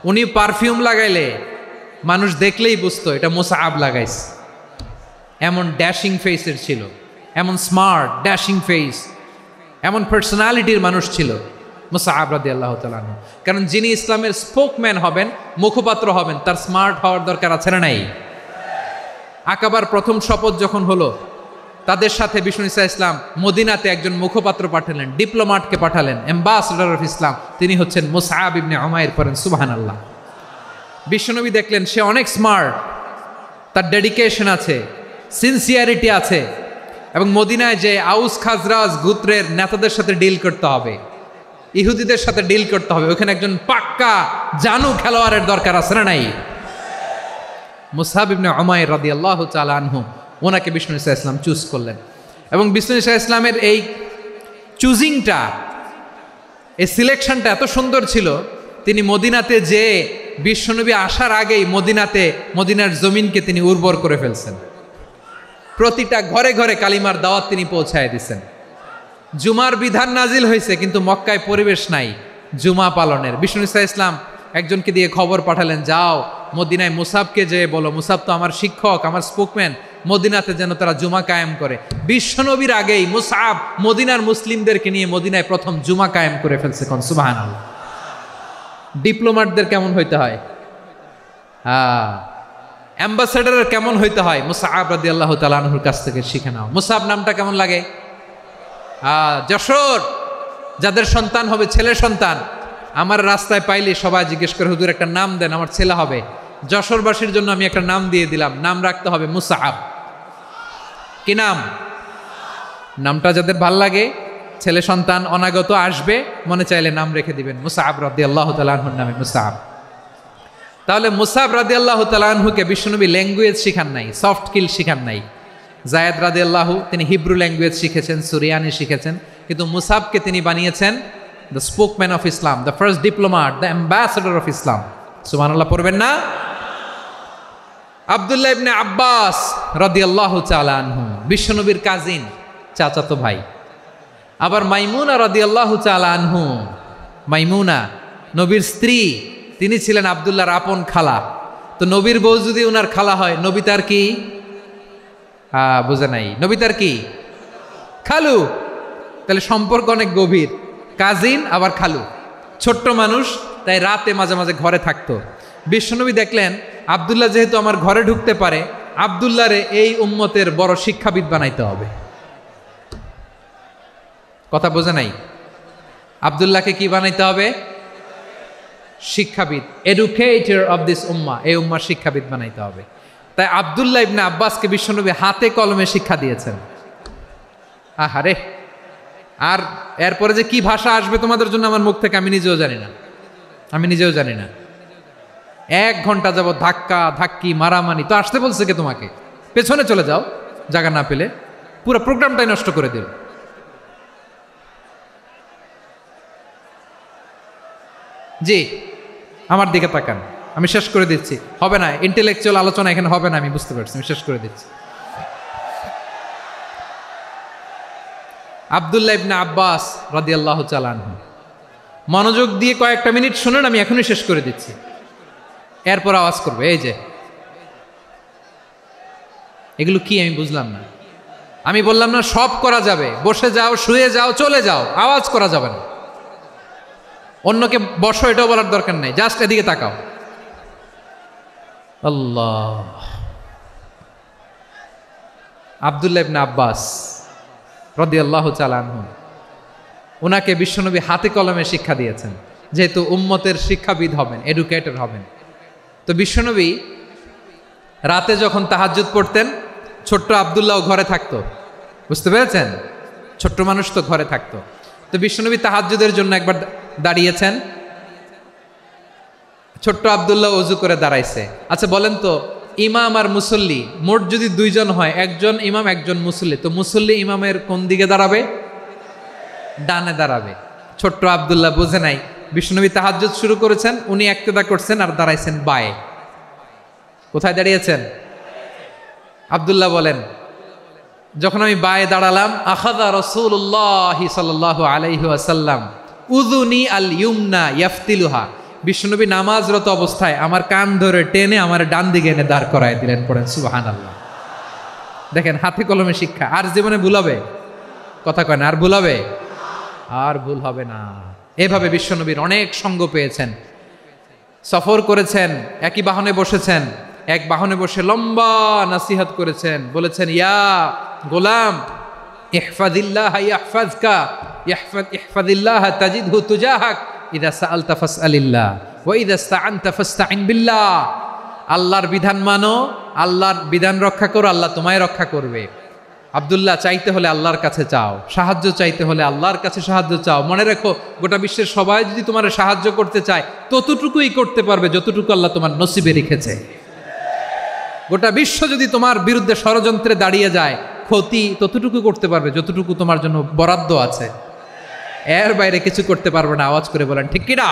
উনি পারফিউম লাগাইলে মানুষ দেখলেই বুঝতো এটা মুসআব লাগাইছে। এমন ড্যাশিং ফেসের ছিল, এমন স্মার্ট ড্যাশিং ফেস, এমন পার্সোনালিটির মানুষ ছিল মুসআব রাদিয়াল্লাহু তাআলা আনহু। কারণ যিনি ইসলামের স্পোকম্যান হবেন, মুখপাত্র হবেন, তার স্মার্ট হওয়ার দরকার আছে না নাই? আকাবার প্রথম শপথ যখন হলো, তাদের সাথে বিষ্ণু ঈসা ইসলাম মদিনাতে একজন মুখপাত্র পাঠালেন, ডিপ্লোমাটকে পাঠালেন, অ্যাম্বাসেডর অফ ইসলাম। তিনি হচ্ছেন মুসআব ইবনে উমাইর। পড়েন সুবহানাল্লাহ। বিশ্বনবী দেখলেন সে অনেক স্মার্ট, তার ডেডিকেশন আছে, সিনসিয়ারিটি আছে, এবং মদিনায় যে আউস খাজরাজ গোত্রের নেতাদের সাথে ডিল করতে হবে, ইহুদিদের সাথে ডিল করতে হবে, ওখানে একজন পাক্কা জানু খেলোয়াড়ের দরকার আছে না নাই? মুসআব ইবনে উমাইর রাদিয়াল্লাহু তাআলা আনহু, ওনাকে বিষ্ণু ঈসা ইসলাম চুজ করলেন। এবং বিষ্ণু ঈসা ইসলামের এই চুজিংটা, এই সিলেকশনটা এত সুন্দর ছিল, তিনি মদিনাতে যে বিশ্বনবী আসার আগেই মদিনার জমিনকে তিনি উর্বর করে ফেলছেন। প্রতিটা ঘরে ঘরে কালিমার দাওয়াত তিনি পৌঁছায় দিচ্ছেন। জুমার বিধান নাজিল হয়েছে, কিন্তু মক্কায় পরিবেশ নাই জুমা পালনের। বিষ্ণু ঈসা ইসলাম একজনকে দিয়ে খবর পাঠালেন, যাও মদিনায় মুসাবকে যে বলো, মুসাব তো আমার শিক্ষক, আমার স্পোকম্যান, মদিনাতে যেন তারা জুমা কায়েম করে। বিশ্বনবীর আগেই মুসআব মদিনার মুসলিমদেরকে নিয়ে মদিনায় প্রথম জুমা কায়েম করে ফেলছে। কোন সুবহানাল্লাহ। ডিপ্লোমাটদের কেমন হইতে হয়, অ্যাম্বাসেডারের কেমন হইতে হয়, মুসআব রাদিয়াল্লাহু তাআলা আনহুর কাছ থেকে শিখে নাও। মুসআব নামটা কেমন লাগে? যশোর যাদের সন্তান হবে, ছেলে সন্তান, আমার রাস্তায় পাইলে সবাই জিজ্ঞেস করে, হুজুর একটা নাম দেন, আমার ছেলে হবে। যশোরবাসীর জন্য আমি একটা নাম দিয়ে দিলাম, নাম রাখতে হবে মুসআব। কি নাম? নামটা যাদের ভাল লাগে, ছেলে সন্তান অনাগত আসবে, মনে চাইলে নাম রেখে দিবেন মুসআব রাদিয়াল্লাহু তাআলা আনহুর নামে মুসআব। তাহলে মুসআব রাদিয়াল্লাহু তাআলা আনহুকে বিশ্বনবী ল্যাঙ্গুয়েজ শিখান নাই, সফট স্কিল শিখান নাই। যায়েদ রাদিয়াল্লাহু, তিনি হিব্রু ল্যাঙ্গুয়েজ শিখেছেন, সুরিয়ানি শিখেছেন, কিন্তু মুসআবকে তিনি বানিয়েছেন the spokesman of Islam, the first diplomat, the ambassador of Islam. সুবহানাল্লাহ পড়বেন না? আব্দুল্লাহ ইবনে আব্বাস রাদিয়াল্লাহু তাআলা আনহু, বিশ্বনবীর কাজিন, চাচাতো ভাই। আবার মাইমুনা রাদিয়াল্লাহু তাআলা আনহু, মাইমুনা নবীর স্ত্রী, তিনি ছিলেন আব্দুল্লাহর আপন খালা। তো নবীর বউ যদি ওনার খালা হয়, নবী তার কি? বুঝে নাই, নবী তার কি? খালু। তাহলে সম্পর্ক অনেক গভীর, কাজিন আবার খালু, ছোট্ট মানুষ, তাই রাতে মাঝে মাঝে ঘরে থাকতো। বিশ্বনবী দেখলেন আব্দুল্লাহ যেহেতু আমার ঘরে ঢুকতে পারে, আব্দুল্লাহরে এই উম্মতের বড় শিক্ষাবিদ বানাইতে হবে। কথা বোঝে নাই? আব্দুল্লাহকে কি বানাইতে হবে? শিক্ষাবিদ, এডুকেটর অফ দিস উম্মাহ, এই উম্মার শিক্ষাবিদ বানাইতে হবে। তাই আব্দুল্লাহ ইবনে আব্বাসকে বিশ্বনবী হাতে কলমে শিক্ষা দিয়েছেন। আহারে, আর এরপরে যে কি ভাষা আসবে তোমাদের জন্য আমার মুখ থেকে আমি নিজেও জানি না। 1 ঘন্টা যাবত ধাক্কা ধাক্কি মারামারি। তো আসতে বলছে কে তোমাকে? পেছনে চলে যাও, জায়গা না পেলে। পুরো প্রোগ্রামটাই নষ্ট করে দিল। জি, আমার দিকে তাকান, আমি শেষ করে দিচ্ছি। হবে না, ইন্টেলেকচুয়াল আলোচনা এখানে হবে না, আমি বুঝতে পারছি, আমি শেষ করে দিচ্ছি। আব্দুল্লাহ ইবনে আব্বাস রাদিয়াল্লাহু তাআলা আনহু, মনোযোগ দিয়ে কয়েকটা মিনিট শুনুন, আমি এখনই শেষ করে দিচ্ছি। এরপর আওয়াজ করবে, এই যে এগুলো কি আমি বুঝলাম না। আমি বললাম না সব করা যাবে, বসে যাও, শুয়ে যাও, চলে যাও, আওয়াজ করা যাবে না। অন্যকে বসো এটাও বলার দরকার নেই, জাস্ট এদিকে তাকাও। আল্লাহ। আব্দুল্লাহ ইবনে আব্বাস রাদিয়াল্লাহু তাআলা আনহু, ওনাকে বিশ্বনবী হাতে কলমে শিক্ষা দিয়েছেন, যেহেতু উম্মতের শিক্ষাবিদ হবেন, এডুকেটর হবেন। তো বিশ্বনবী রাতে যখন তাহাজ্জুদ পড়তেন, ছোট্ট আব্দুল্লাহ ঘরে থাকতো। বুঝতে পেরেছেন? ছোট্ট মানুষ তো ঘরে থাকতো। তো বিশ্বনবী তাহাজ্জুদের জন্য একবার দাঁড়িয়েছেন, ছোট্ট আব্দুল্লাহ অজু করে দাঁড়াইছে। আচ্ছা বলেন তো, ইমাম আর মুসল্লি মোট যদি দুইজন হয়, একজন ইমাম একজন মুসল্লি, তো মুসল্লি ইমামের কোন দিকে দাঁড়াবে? ডানে দাঁড়াবে। ছোট্ট আব্দুল্লাহ বুঝে নাই, বিশ্বনবী তাহাজ্জুদ শুরু করেছেন, উনি একতেদা করছেন আর দাঁড়াইছেন বায়ে। কোথায় দাঁড়িয়েছেন? আব্দুল্লাহ বলেন, যখন আমি বায়ে দাঁড়ালাম, আখাযা রাসূলুল্লাহ সাল্লাল্লাহু আলাইহি ওয়াসাল্লাম উযুনি আল ইউমনা ইয়াফতিলুহা, বিশ্বনবী নামাজরত অবস্থায় আমার কান ধরে টেনে আমার ডান দিকে এনে দাঁড় করায় দিলেন। পড়েন সুবহানাল্লাহ। দেখেন, হাতে কলমে শিক্ষা। আর জীবনে ভুল হবে? কথা কয় না, আর ভুল হবে? আর ভুল হবে না। এভাবে বিশ্বনবীর অনেক সঙ্গ পেয়েছেন, সফর করেছেন, একই বাহনে বসেছেন, এক বাহনে বসে লম্বা নাসিহত করেছেন, বলেছেন, ইয়া গোলাম ইহফাজিল্লাহ ইয়াহফাজকা ইহফাজিল্লাহ তাজিদহু তুজাহাক ইযা সাআলতা ফাসআলিল্লাহ ওয়া ইযা ইসতাআনতা ফাসতাইন বিল্লাহ। আল্লাহর বিধান মানো, আল্লাহর বিধান রক্ষা করো, আল্লাহ তোমায় রক্ষা করবে। আব্দুল্লাহ, চাইতে হলে আল্লাহর কাছে চাও, সাহায্য চাইতে হলে আল্লাহর কাছে সাহায্য চাও। মনে রেখো, গোটা বিশ্বের সবাই যদি তোমার সাহায্য করতে চায়, ততটুকুই করতে পারবে যতটুকু আল্লাহ তোমার নসিবে রেখেছে। গোটা বিশ্ব যদি তোমার বিরুদ্ধে ষড়যন্ত্রে দাঁড়িয়ে যায়, ক্ষতি ততটুকু করতে পারবে যতটুকু তোমার জন্য বরাদ্দ আছে, এর বাইরে কিছু করতে পারবে না। আওয়াজ করে বলেন ঠিক কিনা?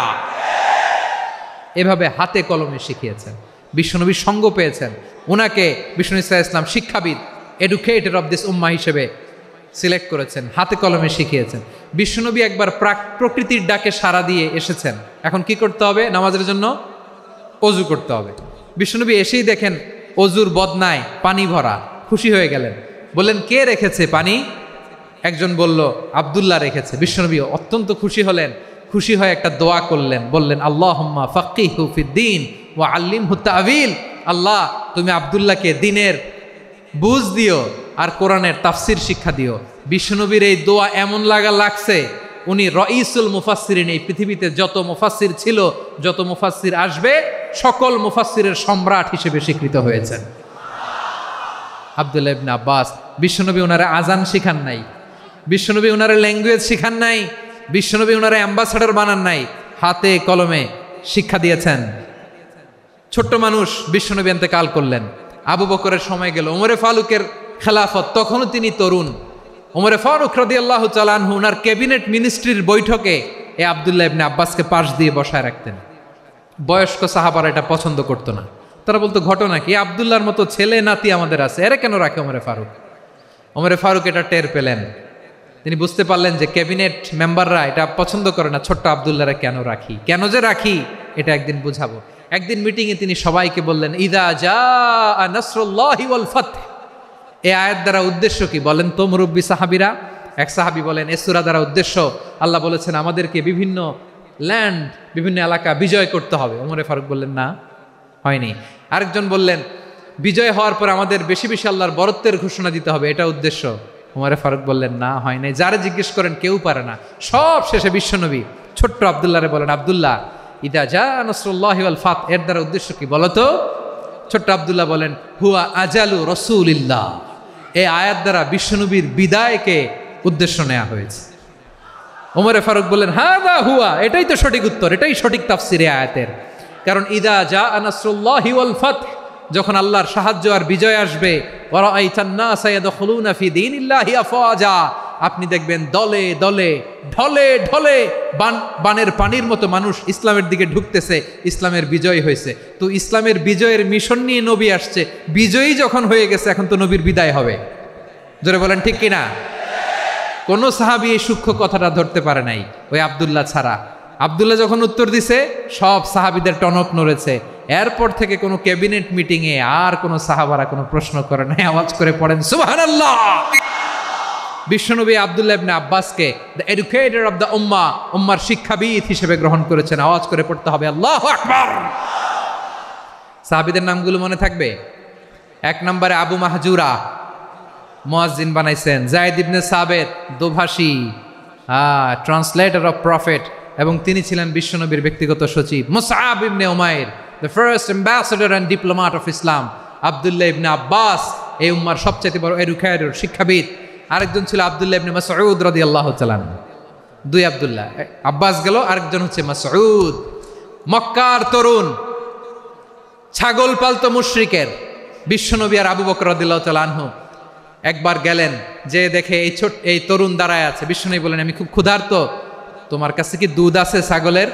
এভাবে হাতে কলমে শিখিয়েছেন, বিশ্বনবীর সঙ্গ পেয়েছেন। ওনাকে বিষ্ণু ইসলাম শিক্ষাবিদ, এডুকেটর অফ দিস উম্মাহ হিসেবে সিলেক্ট করেছেন, হাতে কলমে শিখিয়েছেন। বিশ্বনবী একবার প্রকৃতির ডাকে সাড়া দিয়ে এসেছেন। এখন কি করতে হবে? নামাজের জন্য অজু করতে হবে। বিশ্বনবী এসেই দেখেন অজুর বদনায় পানি ভরা, খুশি হয়ে গেলেন, বললেন, কে রেখেছে পানি? একজন বলল, আব্দুল্লাহ রেখেছে। বিশ্বনবী অত্যন্ত খুশি হলেন, খুশি হয়ে একটা দোয়া করলেন, বললেন, আল্লাহুম্মা ফাক্কিহু ফিদ্দীন ওয়া আল্লিমহু তা'ওয়ীল। আল্লাহ, তুমি আব্দুল্লাহকে দ্বীনের বুঝ দিও আর কোরআনের তাফসির শিক্ষা দিও। বিশ্বনবীর এই দোয়া এমন লাগছে, উনি রাইসুল মুফাসসিরিন, এই পৃথিবীতে যত মুফাসসির ছিল, যত মুফাসসির আসবে, সকল মুফাসসিরের সম্রাট হিসেবে স্বীকৃত হয়েছেন। আব্দুল্লাহ ইবনে আব্বাস, বিশ্বনবী ওনারা আজান শিখান নাই, বিশ্বনবী ওনারা ল্যাঙ্গুয়েজ শিখান নাই, বিশ্বনবী ওনারা অ্যাম্বাসাডার বানান নাই, হাতে কলমে শিক্ষা দিয়েছেন। ছোট্ট মানুষ, বিশ্বনবী ইন্তেকাল করলেন, আবু বকরের সময় গেল, ওমরে ফারুকের খেলাফত, তখনও তিনি তরুণ। ওমরে ফারুক রাদিয়াল্লাহু তাআলা আনহু ওনার ক্যাবিনেট মিনিস্ট্রির বৈঠকে এই আব্দুল্লাহ ইবনে আব্বাসকে পাশ দিয়ে বসায় রাখতেন। বয়স্ক সাহাবারা এটা পছন্দ করতো না, তারা বলতো, ঘটনা কি? আব্দুল্লাহর মতো ছেলে নাতি আমাদের আছে, এরা কেন রাখে ওমরে ফারুক? ওমরে ফারুক এটা টের পেলেন, তিনি বুঝতে পারলেন যে ক্যাবিনেট মেম্বাররা এটা পছন্দ করে না, ছোট্ট আব্দুল্লাহরা কেন রাখি, কেন যে রাখি, এটা একদিন বুঝাবো। একদিন মিটিংয়ে তিনি সবাইকে বললেন, ইযা জাআ নাসরুল্লাহি ওয়াল ফাতহ। এই আয়াত দ্বারা উদ্দেশ্য কি বলেন তো মুরব্বী সাহাবীরা? এক সাহাবী বলেন, এই সূরা দ্বারা উদ্দেশ্য, আল্লাহ বলেছেন আমাদেরকে বিভিন্ন ল্যান্ড, বিভিন্ন এলাকা বিজয় করতে হবে। ওমরে ফারুক বললেন, না, হয়নি। আরেকজন বললেন, বিজয় হওয়ার পর আমাদের বেশি বেশি আল্লাহর বরত্বের ঘোষণা দিতে হবে, এটা উদ্দেশ্য। ওমরে ফারুক বললেন, না, হয় নাই। যারা জিজ্ঞেস করেন কেউ পারে না। সব শেষে বিশ্বনবী ছোট্ট আব্দুল্লাহরে বলেন, আব্দুল্লাহ, ইদা জাআ নাসরুল্লাহি ওয়াল ফাতহ, এর দ্বারা উদ্দেশ্য কি বলো তো? ছোট্ট আব্দুল্লাহ বলেন, হুয়া আজালু রাসূলিল্লাহ। এই আয়াত দ্বারা বিশ্বনবীর বিদায়কে উদ্দেশ্য নেওয়া হয়েছে। ওমরে ফারুক বললেন, হাযা হুয়া, এটাই তো সঠিক উত্তর, এটাই সঠিক তাফসীর এই আয়াতের। কারণ ইদা জাআ নাসরুল্লাহি ওয়াল ফাতহ, যখন আল্লাহর সাহায্য আর বিজয় আসবে, ওয়া রাআইতান নাসা ইয়াদখুলুনা ফি দীনিল্লাহি আফওয়াজা, আপনি দেখবেন দলে দলে, ঢলে ঢলে, বানের পানির মতো মানুষ ইসলামের দিকে ঢুকতেছে, ইসলামের বিজয় হয়েছে। তো ইসলামের বিজয়ের মিশন নিয়ে নবী আসছে, বিজয়ী যখন হয়ে গেছে, এখন তো নবীর বিদায় হবে। জোরে বলেন ঠিক কিনা? কোন সাহাবী এই সূক্ষ্ম কথাটা ধরতে পারে নাই, ওই আব্দুল্লাহ ছাড়া। আব্দুল্লাহ যখন উত্তর দিছে, সব সাহাবীদের টনক নড়েছে। এরপর থেকে কোনো ক্যাবিনেট মিটিংয়ে আর কোনো সাহাবারা কোনো প্রশ্ন করে নাই। আওয়াজ করে পড়েন সুবহানাল্লাহ। বিশ্বনবী আব্দুল্লাহ ইবনে আব্বাসকে দ্য এডুকেটর অফ দ্য উম্মাহ, উম্মার শিক্ষাবিদ হিসেবে গ্রহণ করেছেন। আওয়াজ করে পড়তে হবে আল্লাহু আকবার। সাহাবীদের নামগুলো মনে থাকবে? এক নম্বরে আবু মাহজুরা, মুয়াজ্জিন বানাইছেন। যায়েদ ইবনে সাবিত, দোভাষী, ট্রান্সলেটর অফ প্রফেট, এবং তিনি ছিলেন বিশ্বনবীর ব্যক্তিগত সচিব। Musab ibn Umair, the first ambassador and diplomat of Islam. Abdullah ibn Abbas, এই উম্মার সবচেয়ে বড় এডুকেটর, শিক্ষাবিদ। আরেকজন ছিল আব্দুল্লাহ ইবনে মাসউদ রাদিয়াল্লাহু তাআলা। দুই আব্দুল্লাহ, আব্বাস গেল, আরেকজন হচ্ছে মাসউদ। মক্কার তরুণ, ছাগল পালতো মুশরিকের বিশ্বনবী আর আবু বকর রাদিয়াল্লাহু তাআলা আনহু একবার গেলেন, যে দেখে এই তরুণ দাঁড়ায় আছে। বিশ্বনবী বলেন, আমি খুব ক্ষুধার্ত, তোমার কাছে কি দুধ আছে ছাগলের?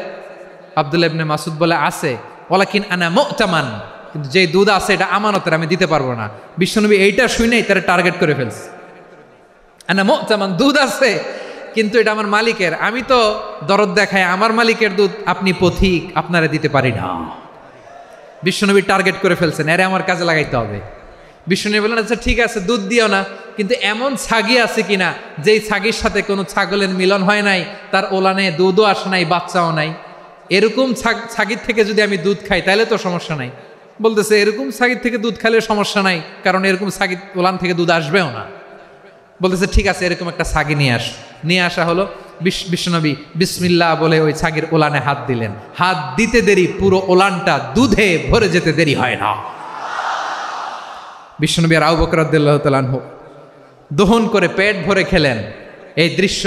আব্দুল্লাহ ইবনে মাসউদ বলে, আছে। ওয়ালাকিন আনা মুতামান, কিন্তু যে দুধ আছে এটা আমানতের, আমি দিতে পারবো না। বিশ্বনবী এইটা শুনেই তারা টার্গেট করে ফেলছে। আনা মুতামান, দুধ আছে কিন্তু এটা আমার মালিকের, আমি তো দরদ দেখাই, আমার মালিকের দুধ, আপনি পথিক, আপনারা দিতে পারি না। বিশ্বনবী টার্গেট করে ফেলছেন, এরে আমার কাজে লাগাইতে হবে। বিশ্বনবী বললেন, আচ্ছা ঠিক আছে, দুধ দিও না, কিন্তু এমন ছাগি আছে কিনা যেই ছাগির সাথে কোনো ছাগলের মিলন হয় নাই, তার ওলানে দুধও আসে নাই, বাচ্চাও নাই, এরকম ছাগির থেকে যদি আমি দুধ খাই তাহলে তো সমস্যা নাই। বলতেছে, এরকম ছাগির থেকে দুধ খাইলে সমস্যা নাই, কারণ এরকম ছাগির ওলান থেকে দুধ আসবেও না। বলতেছে, ঠিক আছে, এরকম একটা ছাগি নিয়ে আসা হলো। বিশ্বনবী বিসমিল্লাহ বলে ওই ছাগির ওলানে হাত দিলেন। হাত দিতে দেরি, পুরো ওলানটা দুধে ভরে যেতে দেরি হয় না। বিশ্বনবী আর আবু বকর রাদিয়াল্লাহু তাআলা আনহু দহন করে পেট ভরে খেলেন। এই দৃশ্য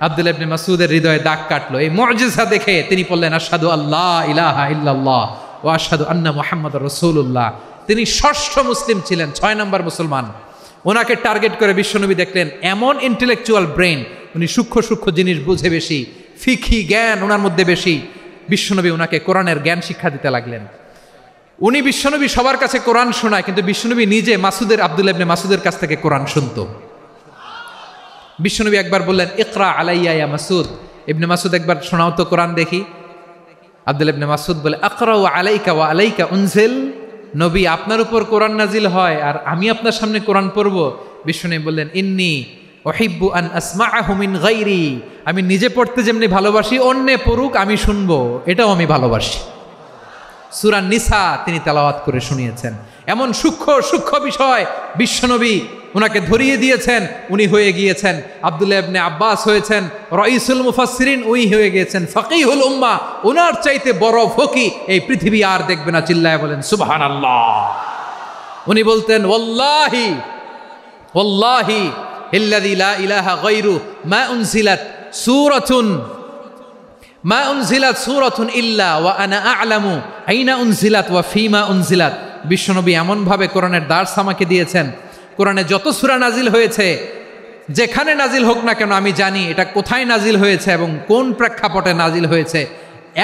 আব্দুল্লাহ ইবনে মাসউদের হৃদয়ে দাগ কাটলো। এই মুজিজা দেখে তিনি বললেন, আশহাদু আল্লা ইলাহা ইল্লাল্লাহ ওয়া আশহাদু আন্না মুহাম্মাদুর রাসূলুল্লাহ। তিনি ষষ্ঠ মুসলিম ছিলেন, 6 নম্বর মুসলমান। ওনাকে টার্গেট করে বিশ্বনবী দেখলেন এমন ইন্টেলেকচুয়াল ব্রেন, উনি সূক্ষ্ম সূক্ষ্ম জিনিস বুঝে বেশি, ফিকহি জ্ঞান ওনার মধ্যে বেশি। বিশ্বনবী ওনাকে কোরআনের জ্ঞান শিক্ষা দিতে লাগলেন। উনি বিশ্বনবী সবার কাছে কোরআন শোনায়, কিন্তু বিশ্বনবী নিজে আব্দুল্লাহ ইবনে মাসউদের কাছ থেকে কোরআন শুনতো। বিশ্বনবী একবার বললেন, ইকরা আলাইয়া ইয়া মাসউদ। ইবনে মাসউদ, একবার শোনাও তো কোরআন দেখি। আব্দুল্লাহ ইবনে মাসউদ বলে, আকরাউ আলাইকা ওয়া আলাইকা উনজিল। নবী, আপনার উপর কোরআন নাজিল হয় আর আমি আপনার সামনে কোরআন পড়ব। বিশ্বনবী বললেন, ইন্নী উহিব্বু আন আসমাআহু মিন গায়রি। আমি নিজে পড়তে যেমনি ভালোবাসি, অন্যে পড়ুক আমি শুনবো, এটাও আমি ভালোবাসি। সূরা নিসা তিনি তেলাওয়াত করে শুনিয়েছেন। এমন সূক্ষ্ম সূক্ষ্ম বিষয় বিশ্বনবী উনাকে ধরিয়ে দিয়েছেন। উনি হয়ে গিয়েছেন, আব্দুল্লাহ ইবনে আব্বাস হয়েছেন রাইসুল মুফাসসিরিন, উনি হয়ে গিয়েছেন ফাকিহুল উম্মাহ। ওনার চাইতে বড় ফকি এই পৃথিবী আর দেখবে না। চিল্লায় বলেন সুবহানাল্লাহ। উনি বলতেন, ওয়াল্লাহি ওয়াল্লাহি ইল্লাযী লা ইলাহা গায়রু মা উনজিলাত সূরাতুন ইল্লা ওয়া আনা আ'লামু আইনা উনজিলাত ওয়া ফীমা উনজিলাত। বিশ্বনবী এমনভাবে কোরআনের দার্স আমাকে দিয়েছেন, কোরআনে যত সূরা নাজিল হয়েছে, যেখানে নাজিল হোক না কেন আমি জানি এটা কোথায় নাজিল হয়েছে এবং কোন প্রেক্ষাপটে নাজিল হয়েছে।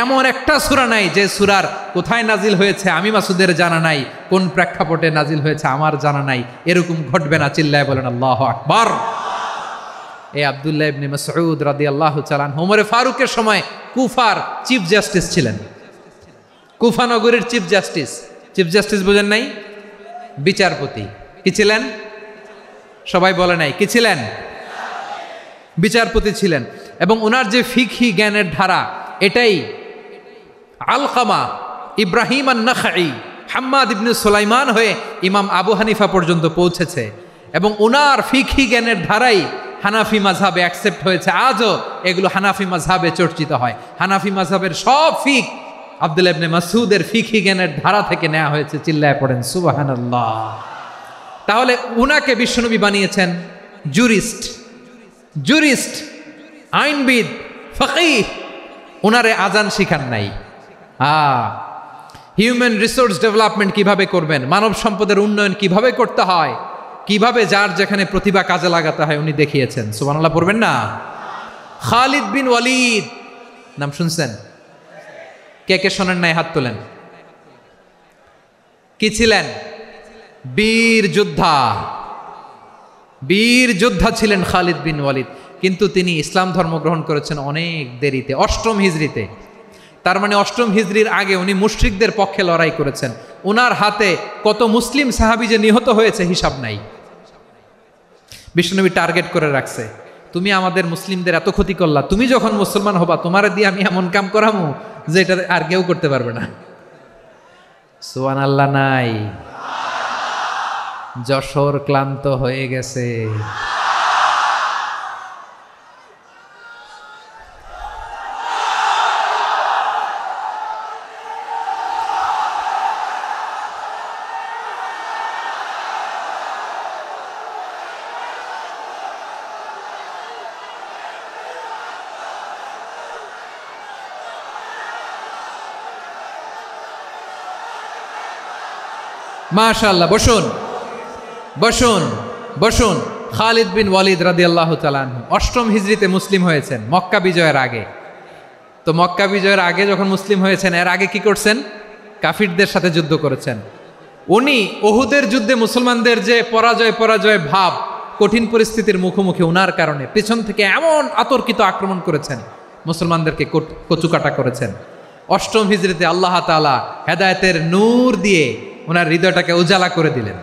এমন একটা সূরা নাই যে সূরার কোথায় নাজিল হয়েছে আমি মাসুদের জানা নাই, কোন প্রেক্ষাপটে নাজিল হয়েছে আমার জানা নাই। এরকম ঘটবে না। চিল্লায় বলেন আল্লাহু আকবার। এই আব্দুল্লাহ ইবনে মাসউদ রাদিয়াল্লাহু তাআলা আনহু ওমরে ফারুকের সময় কুফার চিফ জাস্টিস ছিলেন। কুফা নগরীর চিফ জাস্টিস বুঝেন নাই? বিচারপতি। কি ছিলেন? সবাই বলে নাই, কি ছিলেন? বিচারপতি ছিলেন। এবং ওনার যে ফিকহি জ্ঞানের ধারা, এটাই আলকামা, ইব্রাহিম আন-নাখাই, হাম্মাদ ইবনে সুলাইমান হয়ে ইমাম আবু হানিফা পর্যন্ত পৌঁছেছে। এবং ওনার ফিকহি জ্ঞানের ধারাই হানাফি মাযহাবে অ্যাকসেপ্ট হয়েছে। আজও এগুলো হানাফি মাযহাবে চর্চিত হয়। হানাফি মাযহাবের সব ফিক আব্দুল্লাহ ইবনে মাসউদের ফিকহি জ্ঞানের ধারা থেকে নেওয়া হয়েছে। চিল্লায় পড়েন সুবহানাল্লাহ। তাহলে উনাকে বিশ্বনবী বানিয়েছেন জুরিস্ট, আইনবিদ, ফকিহ। উনারে আজান শিখান নাই। হিউম্যান রিসোর্স ডেভেলপমেন্ট কিভাবে করবেন, মানব সম্পদের উন্নয়ন কিভাবে করতে হয়, কিভাবে যার যেখানে প্রতিভা কাজে লাগাতে হয় উনি দেখিয়েছেন। সুবহানাল্লাহ পড়বেন না? খালিদ বিন ওয়ালিদ নাম শুনছেন? কে কে শোনেন নাই হাত তোলেন। কি ছিলেন? বীর যোদ্ধা ছিলেন খালিদ বিন ওয়ালিদ। কিন্তু তিনি ইসলাম ধর্ম গ্রহণ করেছেন অনেক দেরিতে, 8ম হিজরিতে। তার মানে 8ম হিজরির আগে উনি মুশরিকদের পক্ষে লড়াই করেছেন। ওনার হাতে কত মুসলিম সাহাবী যে নিহত হয়েছে হিসাব নাই। বিশ্বনবী টার্গেট করে রাখছে, তুমি আমাদের মুসলিমদের এত ক্ষতি করলা, তুমি যখন মুসলমান হবা তোমার দিয়ে আমি এমন কাম করামু যে এটা আর কেউ করতে পারবে না। সুবহানাল্লাহ নাই? যশোর ক্লান্ত হয়ে গেছে। মাশাআল্লাহ, বসুন বসুন বসুন। খালিদ বিন ওয়ালিদ রাদিয়াল্লাহু তাআলা আনহু 8ম হিজরিতে মুসলিম হয়েছেন, মক্কা বিজয়ের আগে। তো মক্কা বিজয়ের আগে যখন মুসলিম হয়েছেন, এর আগে কি করছেন? কাফিরদের সাথে যুদ্ধ করেছেন। উনি উহুদের যুদ্ধে মুসলমানদের যে পরাজয় ভাব, কঠিন পরিস্থিতির মুখোমুখি উনার কারণে পেছন থেকে এমন আতর্কিত আক্রমণ করেছেন, মুসলমানদেরকে কচুকাটা করেছেন। 8ম হিজরিতে আল্লাহ তাআলা হেদায়েতের নূর দিয়ে ওনার হৃদয়টাকে উজালা করে দিলেন।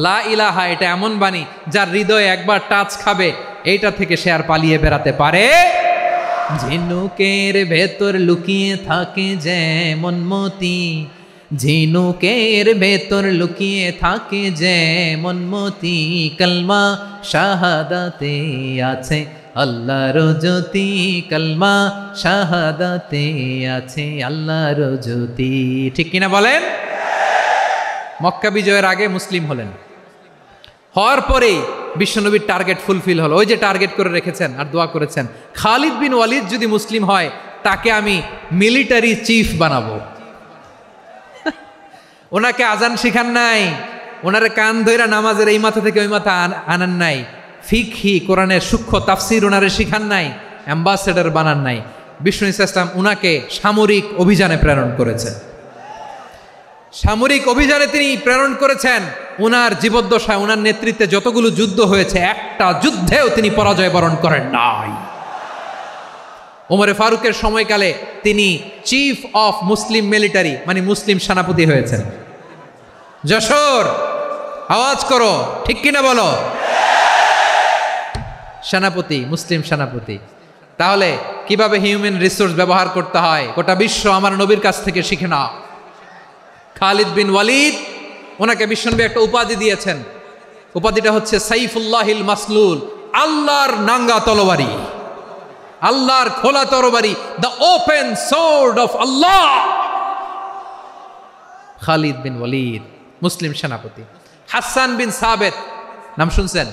লা ইলাহা, এটা এমন বাণী যার হৃদয়ে একবার টাচ খাবে, এইটা থেকে সে আর পালিয়ে বেড়াতে পারে। ঝিনুকের ভেতর লুকিয়ে থাকে যেমন মতি, ঝিনুকের ভেতর লুকিয়ে থাকে যেমন মতি, কলমা শাহাদাতে আছে আল্লাহর জ্যোতি, কলমা শাহাদাতে আছে আল্লাহর জ্যোতি। ঠিক কিনা বলেন? মক্কা বিজয়ের আগে মুসলিম হলেন, হওয়ার পরেই বিশ্বনবীর টার্গেট ফুলফিল হলো। ওই যে টার্গেট করে রেখেছেন আর দোয়া করেছেন, খালিদ বিন ওয়ালিদ যদি মুসলিম হয় তাকে আমি মিলিটারি চিফ বানাবো। ওনাকে আজান শিখান নাই, ওনারে কান ধইরা নামাজের এই মাথা থেকে ওই মাথা আনান নাই, ফিকহি কোরআনের সূক্ষ্ম তাফসীর ওনারে শিখান নাই, অ্যাম্বাসেডর বানান নাই। বিষ্ণু ইসলাম উনাকে সামরিক অভিযানে প্রেরণ করেছেন। সামরিক অভিযানে তিনি প্রেরণ করেছেন। উনার জীবদ্দশায় উনার নেতৃত্বে যতগুলো যুদ্ধ হয়েছে, একটা যুদ্ধেও তিনি পরাজয় বরণ করেন নাই। ওমরে ফারুকের সময়কালে তিনি চিফ অফ মুসলিম মিলিটারি, মানে মুসলিম সেনাপতি হয়েছেন। যশোর, আওয়াজ করো, ঠিক কিনা বলো? সেনাপতি, মুসলিম সেনাপতি। তাহলে কিভাবে হিউম্যান রিসোর্স ব্যবহার করতে হয় গোটা বিশ্ব আমার নবীর কাছ থেকে শিখে নাও। খালিদ বিন ওয়ালিদ, ওনাকে বিশ্বনবী একটা উপাধি দিয়েছেন। উপাধিটা হচ্ছে সাইফুল্লাহিল মাসলুল, আল্লাহর নাঙ্গা তরবারি, আল্লাহর খোলা তরবারি, দ্য ওপেন সোর্ড অফ আল্লাহ। খালিদ বিন ওয়ালিদ মুসলিম সেনাপতি। হাসান বিন সাবেত নাম শুনছেন?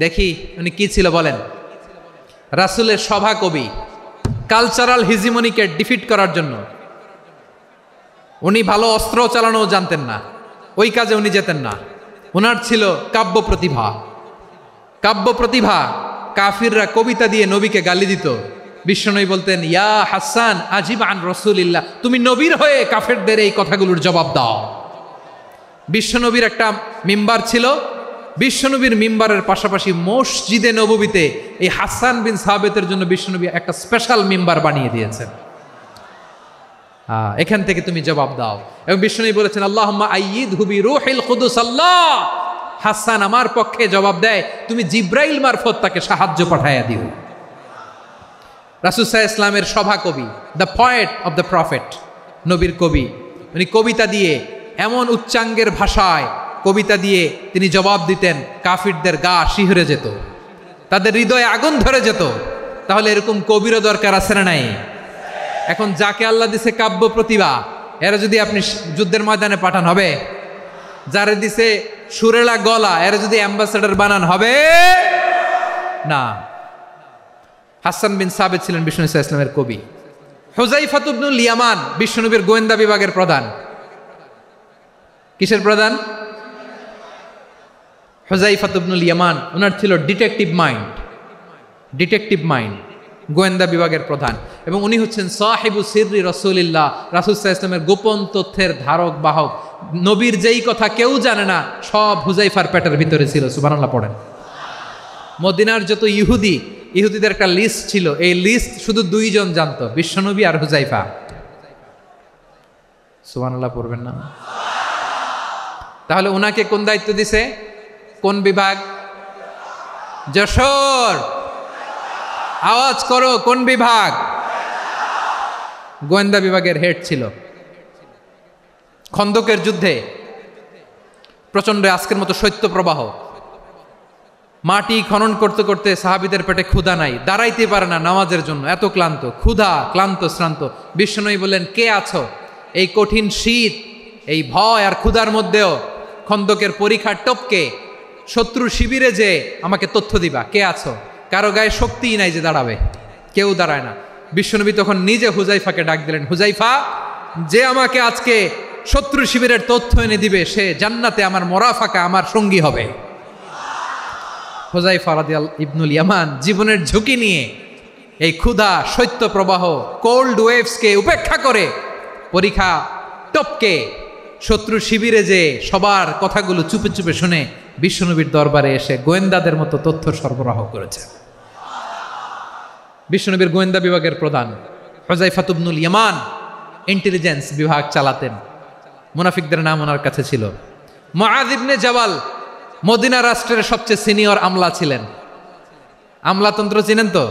দেখি উনি কি ছিল বলেন। রাসূলের সভা কবি, কালচারাল হিজিমনিকে ডিফিট করার জন্য। উনি ভালো অস্ত্র চালানো জানতেন না, ওই কাজে উনি যেতেন না। ওনার ছিল কাব্য প্রতিভা। কাব্য প্রতিভা, কাফিররা কবিতা দিয়ে নবীকে গালি দিত। বিশ্বনবী বলতেন, ইয়া হাসান আজিব আন রাসূলিল্লাহ, তুমি নবীর হয়ে কাফেরদের এই কথাগুলোর জবাব দাও। বিশ্বনবীর একটা মিম্বার ছিল। বিশ্বনবীর মিম্বারের পাশাপাশি মসজিদে নববীতে এই হাসান বিন সাবেতের জন্য বিশ্বনবী একটা স্পেশাল মিম্বার বানিয়ে দিয়েছেন। এখান থেকে তুমি জবাব দাও। এবং বিশ্বনবী বলেছেন, আল্লাহুম্মা আইয়িদহু বিরূহিল কুদুস, আল্লাহ হাসান আমার পক্ষে জবাব দেয়, তুমি জিব্রাইল মারফত তাকে সাহায্য পাঠাইয়া দিও। রাসূল সাল্লাল্লাহু আলাইহি ইসলামের সভা কবি, the poet of the prophet, নবীর কবি। উনি কবিতা দিয়ে, এমন উচ্চাঙ্গের ভাষায় কবিতা দিয়ে তিনি জবাব দিতেন, কাফিরদের গা শিহরে যেত, তাদের হৃদয়ে আগুন ধরে যেত। তাহলে এরকম কবিরও দরকার আছে না নাই? এখন যাকে আল্লাহ দিছে কাব্য প্রতিভা, এরা যদি আপনি যুদ্ধের ময়দানে পাঠান হবে? যারে দিছে সুরেলা গলা, এরা যদি অ্যাম্বাসেডর বানান হবে না। হাসান বিন সাবেত ছিলেন বিষ্ণু ইসলামের কবি। হুযায়ফা ইবনুল ইয়ামান বিশ্বনবীর গোয়েন্দা বিভাগের প্রধান। কিসের প্রধান? হুযায়ফা ইবনুল ইয়ামান। ওনার ছিল ডিটেকটিভ মাইন্ড, ডিটেকটিভ মাইন্ড, গোয়েন্দা বিভাগের প্রধান। এবং উনি হচ্ছেন সাহিবু সিররি রাসূলিল্লাহ, রাসূল সাল্লাল্লাহু আলাইহি ওয়াসাল্লামের গোপন তথ্যের ধারক বাহক। নবীর যেই কথা কেউ জানে না, সব হুযায়ফার পেটের ভিতরে ছিল। সুবহানাল্লাহ পড়েন। মদিনার যত ইহুদিদের একটা লিস্ট ছিল, এই লিস্ট শুধু 2 জন জানতো, বিশ্বনবী আর হুযায়ফা। সুবহানাল্লাহ পড়বেন না? তাহলে ওনাকে কোন দায়িত্ব দিছে? কোন বিভাগ? যশোর, আওয়াজ করো, কোন বিভাগ? গোয়েন্দা বিভাগের হেড ছিল। খন্দকের যুদ্ধে প্রচন্ড আজকের মতো শৈত্য প্রবাহ, মাটি খনন করতে করতে সাহাবীদের পেটে ক্ষুধা নাই, দাঁড়াইতে পারে না নামাজের জন্য, এত ক্লান্ত, ক্ষুধা, ক্লান্ত, শ্রান্ত। বিশ্বনবী বললেন, কে আছো? এই কঠিন শীত, এই ভয় আর ক্ষুধার মধ্যেও খন্দকের পরীক্ষার টপকে শত্রু শিবিরে যে আমাকে তথ্য দিবা, কে আছো? কারো গায়ে শক্তিই নাই যে দাঁড়াবে, কেউ দাঁড়ায় না। বিশ্বনবী তখন নিজে হুযায়ফাকে ডাক দিলেন, হুযায়ফা, যে আমাকে আজকে শত্রু শিবিরের তথ্য এনে দিবে, সে জান্নাতে আমার মোরাফাকা, আমার সঙ্গী হবে। হুযায়ফা রাদিয়াল্লাহু ইবনুল ইয়ামান জীবনের ঝুঁকি নিয়ে এই ক্ষুধা, শৈত্য প্রবাহ, কোল্ড ওয়েভসকে উপেক্ষা করে পরীক্ষা টপকে শত্রু শিবিরে যে সবার কথাগুলো চুপে চুপে শুনে বিশ্বনবীর দরবারে এসে গোয়েন্দাদের মতো তথ্য সরবরাহ করেছে। বিশ্বনবীর গোয়েন্দা বিভাগের প্রধান হুযায়ফা ইবনুল ইয়ামান ইন্টেলিজেন্স বিভাগ চালাতেন। মুনাফিকদের নাম ওনার কাছে ছিল। মুআয ইবনে জাবাল মদিনা রাষ্ট্রের সবচেয়ে সিনিয়র আমলা ছিলেন। আমলাতন্ত্র চিনেন তো?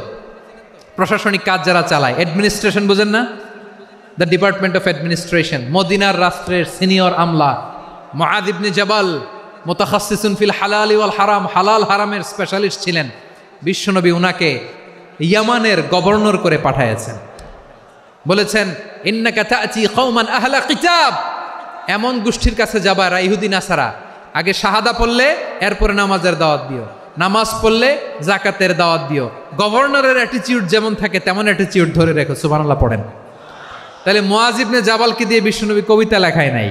প্রশাসনিক কাজ যারা চালায়, অ্যাডমিনিস্ট্রেশন বুঝেন না? The department of administration. মদিনার রাষ্ট্রের সিনিয়র আমলা মুআয ইবনে জাবাল মুতাখাসসিসুন ফিল হালাল ওয়াল হারাম, হালাল হারামের স্পেশালিস্ট ছিলেন। বিশ্বনবী উনাকে ইয়ামানের গভর্নর করে পাঠাইছেন। বলেছেন, ইন্নাকা তা'তি কওমান আহলা কিতাব, এমন গোষ্ঠীর কাছে যাবা এরা ইহুদি নাসারা, আগে শাহাদা পড়লে এরপরে নামাজের দাওয়াত দিও, নামাজ পড়লে যাকাতের দাওয়াত দিও। গভর্নরের অ্যাটিটিউড যেমন থাকে তেমন অ্যাটিটিউড ধরে রেখো। সুবহানাল্লাহ পড়েন। তাহলে মুআয ইবনে জাবালকে দিয়ে বিশ্বনবী কবিতা লেখায় নাই,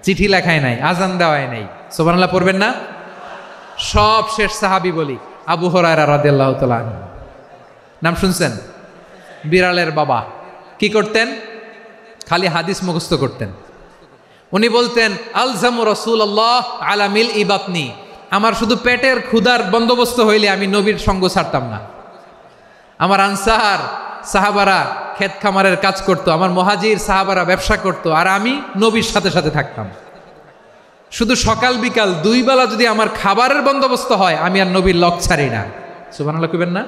চিঠি লেখায় নাই, আজান দেওয়ায় নাই। সুবহানাল্লাহ পড়বেন না? সব শেষ সাহাবী বলি আবু হুরায়রা রাদিয়াল্লাহু তাআলা আনহু। নাম শুনছেন? বিড়ালের বাবা। কি করতেন? খালি হাদিস মুখস্থ করতেন। উনি বলতেন, আলজামু রাসূলুল্লাহ আলা মিল ইবাতনি, আমার শুধু পেটের ক্ষুধার বন্দোবস্ত হইলে আমি নবীর সঙ্গ ছাড়তাম না। আমার আনসার সাহাবারা ক্ষেত খামারের কাজ করতো, আমার মুহাজির সাহাবারা ব্যবসা করতো, আর আমি নবীর সাথে সাথে থাকতাম। শুধু সকাল বিকাল দুই বেলা যদি আমার খাবারের বন্দোবস্ত হয়, আমি আর নবীর লক ছাড়ি না। সুবহানাল্লাহ কইবেন না?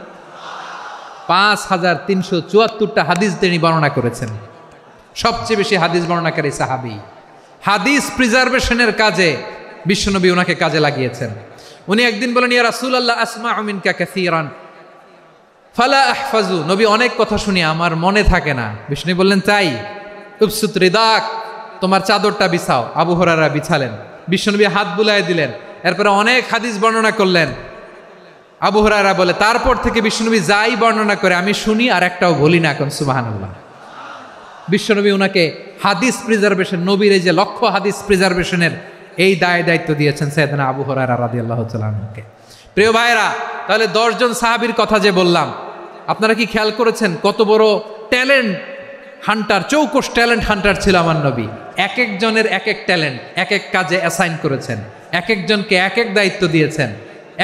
5374টা হাদিস তিনি বর্ণনা করেছেন। সবচেয়ে বেশি হাদিস বর্ণনাকারী সাহাবী। হাদিস প্রিজার্ভেশনের কাজে বিশ্বনবী ওনাকে কাজে লাগিয়েছেন। উনি একদিন বলেন, ইয়া রাসূলুল্লাহ আসমাউ মিনকা কাসীরান ফালা আহফাজু, নবী অনেক কথা শুনি আমার মনে থাকে না। বিষ্ণু বললেন, তাই? উবসুত রিদাক, তোমার চাদরটা বিছাও। আবু হুরায়রা বিছালেন, বিশ্বনবী হাত বুলায় দিলেন, এরপরে অনেক হাদিস বর্ণনা করলেন। আবু হুরায়রা বলে, তারপর থেকে বিশ্বনবী যাই বর্ণনা করে আমি শুনি আর একটাও বলি না। এখন সুবহানাল্লাহ। বিশ্বনবী ওনাকে হাদিস প্রিজার্ভেশন, নবীর এই যে লক্ষ্য হাদিস প্রিজার্ভেশনের এই দায়িত্ব দিয়েছেন সাইয়েদনা আবু হুরায়রা রাদিয়াল্লাহু তাআলা আনহুকে। প্রিয় ভাইরা, তাহলে 10 জন সাহাবীর কথা যে বললাম, আপনারা কি খেয়াল করেছেন কত বড় ট্যালেন্ট হান্টার, চৌকস ট্যালেন্ট হান্টার ছিল আমার নবী। এক একজনের এক এক ট্যালেন্ট, এক এক কাজে অ্যাসাইন করেছেন, এক একজনকে এক এক দায়িত্ব দিয়েছেন,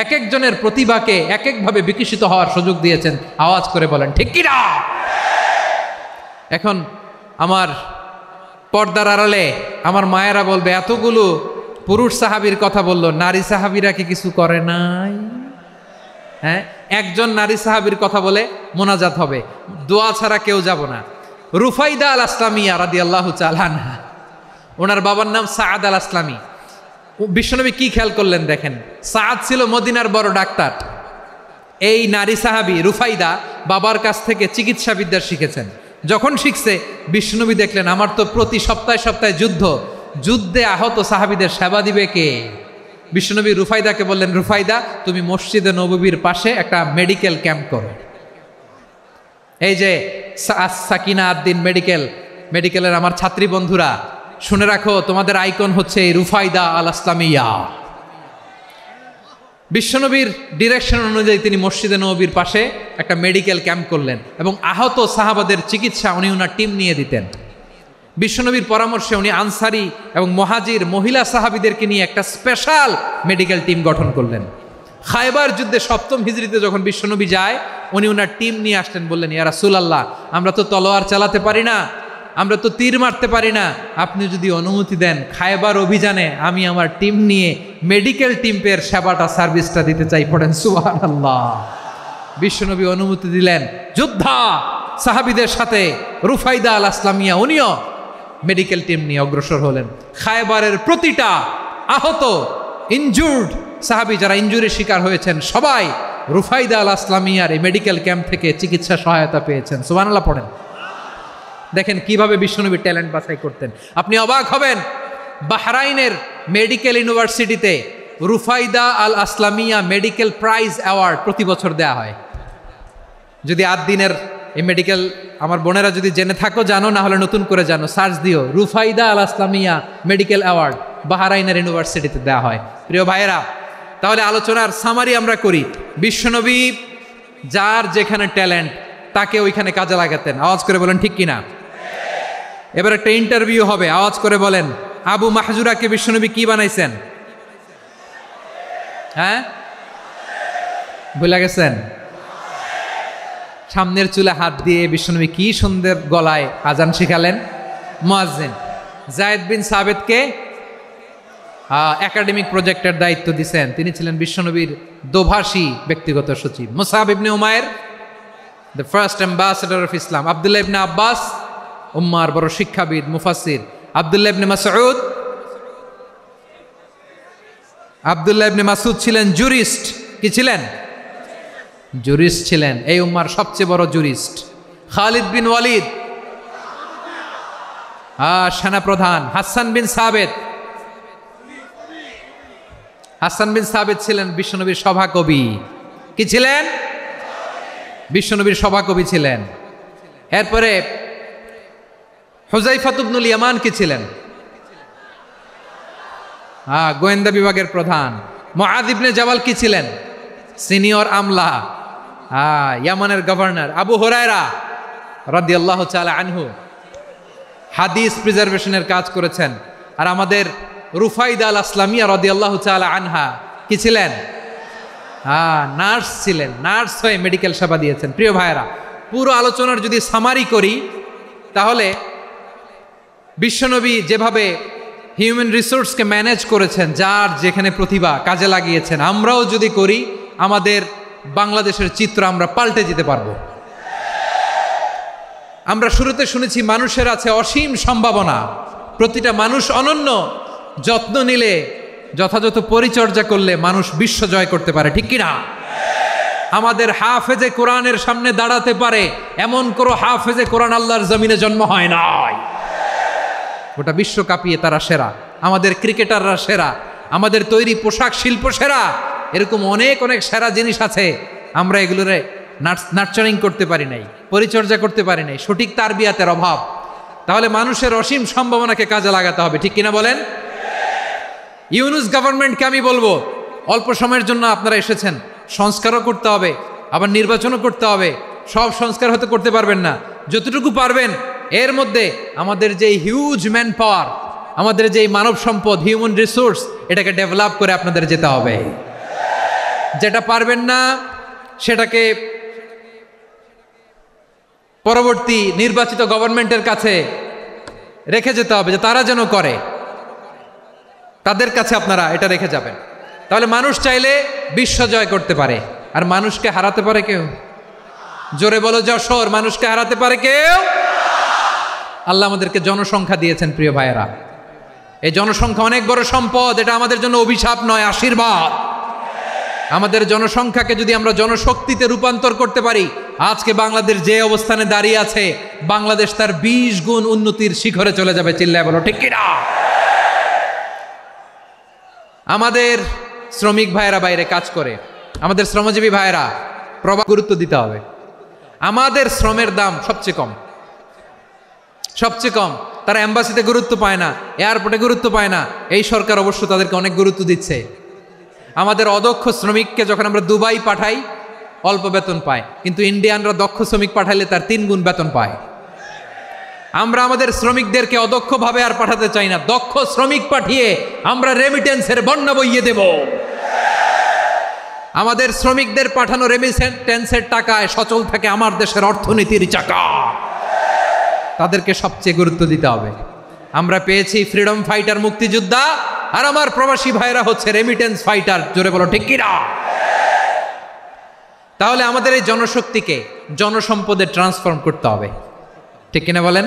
এক একজনের প্রতিভাকে এক একভাবে বিকশিত হওয়ার সুযোগ দিয়েছেন। আওয়াজ করে বলেন ঠিক কি না? এখন আমার পর্দার আড়ালে আমার মায়েরা বলবে, এতগুলো পুরুষ সাহাবীর কথা বললো, নারী সাহাবীরা কি কিছু করে নাই? হ্যাঁ, একজন নারী সাহাবীর কথা বলে মোনাজাত হবে, দোয়া ছাড়া কেউ যাব না। রুফাইদা আল আসলামিয়া রাদিয়াল্লাহু তাআলা আনহা, ওনার বাবার নাম সাআদ আল আসলামি। বিশ্বনবী কি খেয়াল করলেন দেখেন, সাআদ ছিল মদিনার বড় ডাক্তার। এই নারী সাহাবী রুফাইদা বাবার কাছ থেকে চিকিৎসা বিদ্যা শিখেছেন। যখন শিখছে, বিশ্বনবী দেখলেন আমার তো প্রতি সপ্তাহে সপ্তাহে যুদ্ধে আহত সাহাবীদের সেবা দিবে কে? বিশ্বনবী রুফাইদাকে বললেন, রুফাইদা তুমি মসজিদে নববীর পাশে একটা মেডিকেল ক্যাম্প করো। এই যে সাকিনা আদ্দিন মেডিকেলের আমার ছাত্রী বন্ধুরা, শুনে রাখো, তোমাদের আইকন হচ্ছে এই রুফাইদা আল আসলামিয়া। বিশ্বনবীর ডিরেকশন অনুযায়ী তিনি মসজিদে নববীর পাশে একটা মেডিকেল ক্যাম্প করলেন এবং আহত সাহাবাদের চিকিৎসা উনি ওনার টিম নিয়ে দিতেন। বিশ্বনবীর পরামর্শে উনি আনসারি এবং মুহাজির মহিলা সাহাবীদেরকে নিয়ে একটা স্পেশাল মেডিকেল টিম গঠন করলেন। খায়বার যুদ্ধে 7ম হিজরিতে যখন বিশ্বনবী যায়, উনি ওনার টিম নিয়ে আসলেন, বললেন, ইয়া রাসূলুল্লাহ, আমরা তো তলোয়ার চালাতে পারি না, আমরা তো তীর মারতে পারি না, আপনি যদি অনুমতি দেন খায়বার অভিযানে আমি আমার টিম নিয়ে মেডিকেল টিমের সেবাটা সার্ভিসটা দিতে চাই। পড়েন সুবহানাল্লাহ। বিশ্বনবী অনুমতি দিলেন, যোদ্ধা সাহাবীদের সাথে রুফাইদা আল আসলামিয়া উনিও মেডিকেল টিম নিয়ে অগ্রসর হলেন। খায়বারের প্রতিটা আহত ইনজুর্ড সাহাবী যারা ইনজুরির শিকার হয়েছেন, সবাই রুফাইদা আল আসলামিয়ার এই মেডিকেল ক্যাম্প থেকে চিকিৎসা সহায়তা পেয়েছেন। সুবহানাল্লাহ পড়েন। দেখেন কিভাবে বিশ্বনবী ট্যালেন্ট বাছাই করতেন। আপনি অবাক হবেন, বাহরাইনের মেডিকেল ইউনিভার্সিটিতে রুফাইদা আল আসলামিয়া মেডিকেল প্রাইজ অ্যাওয়ার্ড প্রতি বছর দেয়া হয়। যদি 8 দিনের এই মেডিকেল আমার বোনেরা যদি জেনে থাকো জানো, না হলে নতুন করে জানো, সার্চ দিও রুফাইদা আল ইসলামিয়া মেডিকেল অ্যাওয়ার্ড বাহরাইনের ইউনিভার্সিটিতে দেওয়া হয়। প্রিয় ভাইয়েরা, তাহলে আলোচনার সামারি আমরা করি। বিশ্বনবী যার যেখানে ট্যালেন্ট তাকে ওইখানে কাজে লাগাতেন। আওয়াজ করে বলেন ঠিক কিনা? এবার একটা ইন্টারভিউ হবে, আওয়াজ করে বলেন আবু মাহজুরাকে বিশ্বনবী কি বানাইছেন? হ্যাঁ, ভুলে গেছেন? সামনের চুলে হাত দিয়ে বিশ্বনবী কি সুন্দর গলায় আজান শিখালেন। মুয়াজ্জিন। যায়েদ বিন সাবিতকে একাডেমিক প্রজেক্টের দায়িত্ব দিয়েছেন, তিনি ছিলেন বিশ্বনবীর দোভাষী ব্যক্তিগত সচিব। Musab ibn Umair, the first ambassador of Islam. Abdullah ibn Abbas, উম্মার বড় শিক্ষাবিদ মুফাসসির। আব্দুল্লাহ ইবনে মাসউদ, আব্দুল্লাহ ইবনে মাসউদ ছিলেন জুরিস্ট। কি ছিলেন? জুরিস্ট ছিলেন, এই উম্মার সবচেয়ে বড় জুরিস্ট। খালিদ বিন ওয়ালিদ, সেনাপ্রধান। হাসান বিন সাবিত, হাসান বিন সাবিত ছিলেন বিশ্বনবীর সভাকবি। কি ছিলেন? বিশ্বনবীর সভাকবি ছিলেন। এরপরে হুযায়ফা ইবনুল ইয়ামান কি ছিলেন? গোয়েন্দা বিভাগের প্রধান। মুআয ইবনে জাবাল কি ছিলেন? সিনিয়র আমলা, ইয়ামানের গভর্নর। আবু হুরায়রা রাদিয়াল্লাহু তাআলা আনহু হাদিস প্রিজার্ভেশনের কাজ করেছেন। আর আমাদের রুফাইদা আল ইসলামিয়া রাদিয়াল্লাহু তাআলা আনহা কি ছিলেন? নার্স ছিলেন, নার্স হয়ে মেডিকেল সেবা দিয়েছেন। প্রিয় ভাইয়েরা, পুরো আলোচনার যদি সামারি করি তাহলে বিশ্বনবী যেভাবে হিউম্যান রিসোর্সকে ম্যানেজ করেছেন, যার যেখানে প্রতিভা কাজে লাগিয়েছেন, আমরাও যদি করি আমাদের বাংলাদেশের চিত্র আমরা পাল্টে যেতে পারবো। আমরা শুরুতে শুনেছি মানুষের আছে অসীম সম্ভাবনা, প্রতিটা মানুষ অনন্য, যত্ন নিলে, যথাযথ পরিচর্যা করলে মানুষ বিশ্ব জয় করতে পারে। ঠিক কিনা? আমাদের হাফেজে কোরআনের সামনে দাঁড়াতে পারে এমন কোনো হাফেজে কোরআন আল্লাহর জমিনে জন্ম হয় নাই। গোটা বিশ্ব কাঁপিয়ে তারা সেরা, আমাদের ক্রিকেটাররা সেরা, আমাদের তৈরি পোশাক শিল্প সেরা। এরকম অনেক অনেক সেরা জিনিস আছে, আমরা এগুলোরে নার্চারিং করতে পারি নাই, পরিচর্যা করতে পারি নাই, সঠিক তারবিয়াতের অভাব। তাহলে মানুষের অসীম সম্ভাবনাকে কাজে লাগাতে হবে। ঠিক কিনা বলেন? ইউনুস গভর্নমেন্টকে আমি বলবো, অল্প সময়ের জন্য আপনারা এসেছেন, সংস্কারও করতে হবে, আবার নির্বাচনও করতে হবে। সব সংস্কার হয়তো করতে পারবেন না, যতটুকু পারবেন এর মধ্যে আমাদের যে হিউজ ম্যান পাওয়ার, আমাদের যে মানব সম্পদ, হিউম্যান রিসোর্স, এটাকে ডেভেলপ করে আপনাদের যেতে হবে। যেটা পারবেন না সেটাকে পরবর্তী নির্বাচিত গভর্নমেন্টের কাছে রেখে যেতে হবে, যে তারা যেন করে, তাদের কাছে আপনারা এটা রেখে যাবেন। তাহলে মানুষ চাইলে বিশ্ব জয় করতে পারে। আর মানুষকে হারাতে পারে কেউ? জোরে বলো যশোর, মানুষকে হারাতে পারে কেউ? আল্লাহ আমাদেরকে জনসংখ্যা দিয়েছেন প্রিয় ভাইয়েরা। এই জনসংখ্যা অনেক বড় সম্পদ, এটা আমাদের জন্য অভিশাপ নয়, আশীর্বাদ। আমাদের জনসংখ্যাকে যদি আমরা জনশক্তিতে রূপান্তর করতে পারি, আজকে বাংলাদেশ যে অবস্থানে দাঁড়িয়ে আছে, বাংলাদেশ তার 20 গুণ উন্নতির শিখরে চলে যাবে। চিল্লায় বলো ঠিক কিনা? আমাদের শ্রমিক ভাইয়েরা বাইরে কাজ করে, আমাদের শ্রমজীবী ভাইয়েরা প্রভাব গুরুত্ব দিতে হবে। আমাদের শ্রমের দাম সবচেয়ে কম, সবচেয়ে কম। তারা এম্বাসিতে গুরুত্ব পায় না, এয়ারপোর্টে গুরুত্ব পায় না। এই সরকার অবশ্য তাদেরকে অনেক গুরুত্ব দিচ্ছে। আমাদের অদক্ষ শ্রমিককে যখন আমরা দুবাই পাঠাই, অল্প বেতন পায়, কিন্তু ইন্ডিয়ানরা দক্ষ শ্রমিক পাঠাইলে তার 3 গুণ বেতন পায়। আমরা আমাদের শ্রমিকদেরকে অদক্ষভাবে আর পাঠাতে চাই না, দক্ষ শ্রমিক পাঠিয়ে আমরা রেমিটেন্সের বন্যা বইয়ে দেব। আমাদের শ্রমিকদের পাঠানো রেমিটেন্সের টাকায় সচল থাকে আমার দেশের অর্থনীতির চাকা। তাদেরকে সবচেয়ে গুরুত্ব দিতে হবে। আমরা পেয়েছি ফ্রিডম ফাইটার, মুক্তিযোদ্ধা, আর আমার প্রবাসী ভাইরা হচ্ছে রেমিটেন্স ফাইটার। জোরে বলো ঠিক কিনা? তাহলে আমাদের এই জনশক্তিকে জনসম্পদে ট্রান্সফর্ম করতে হবে। ঠিক কিনা বলেন?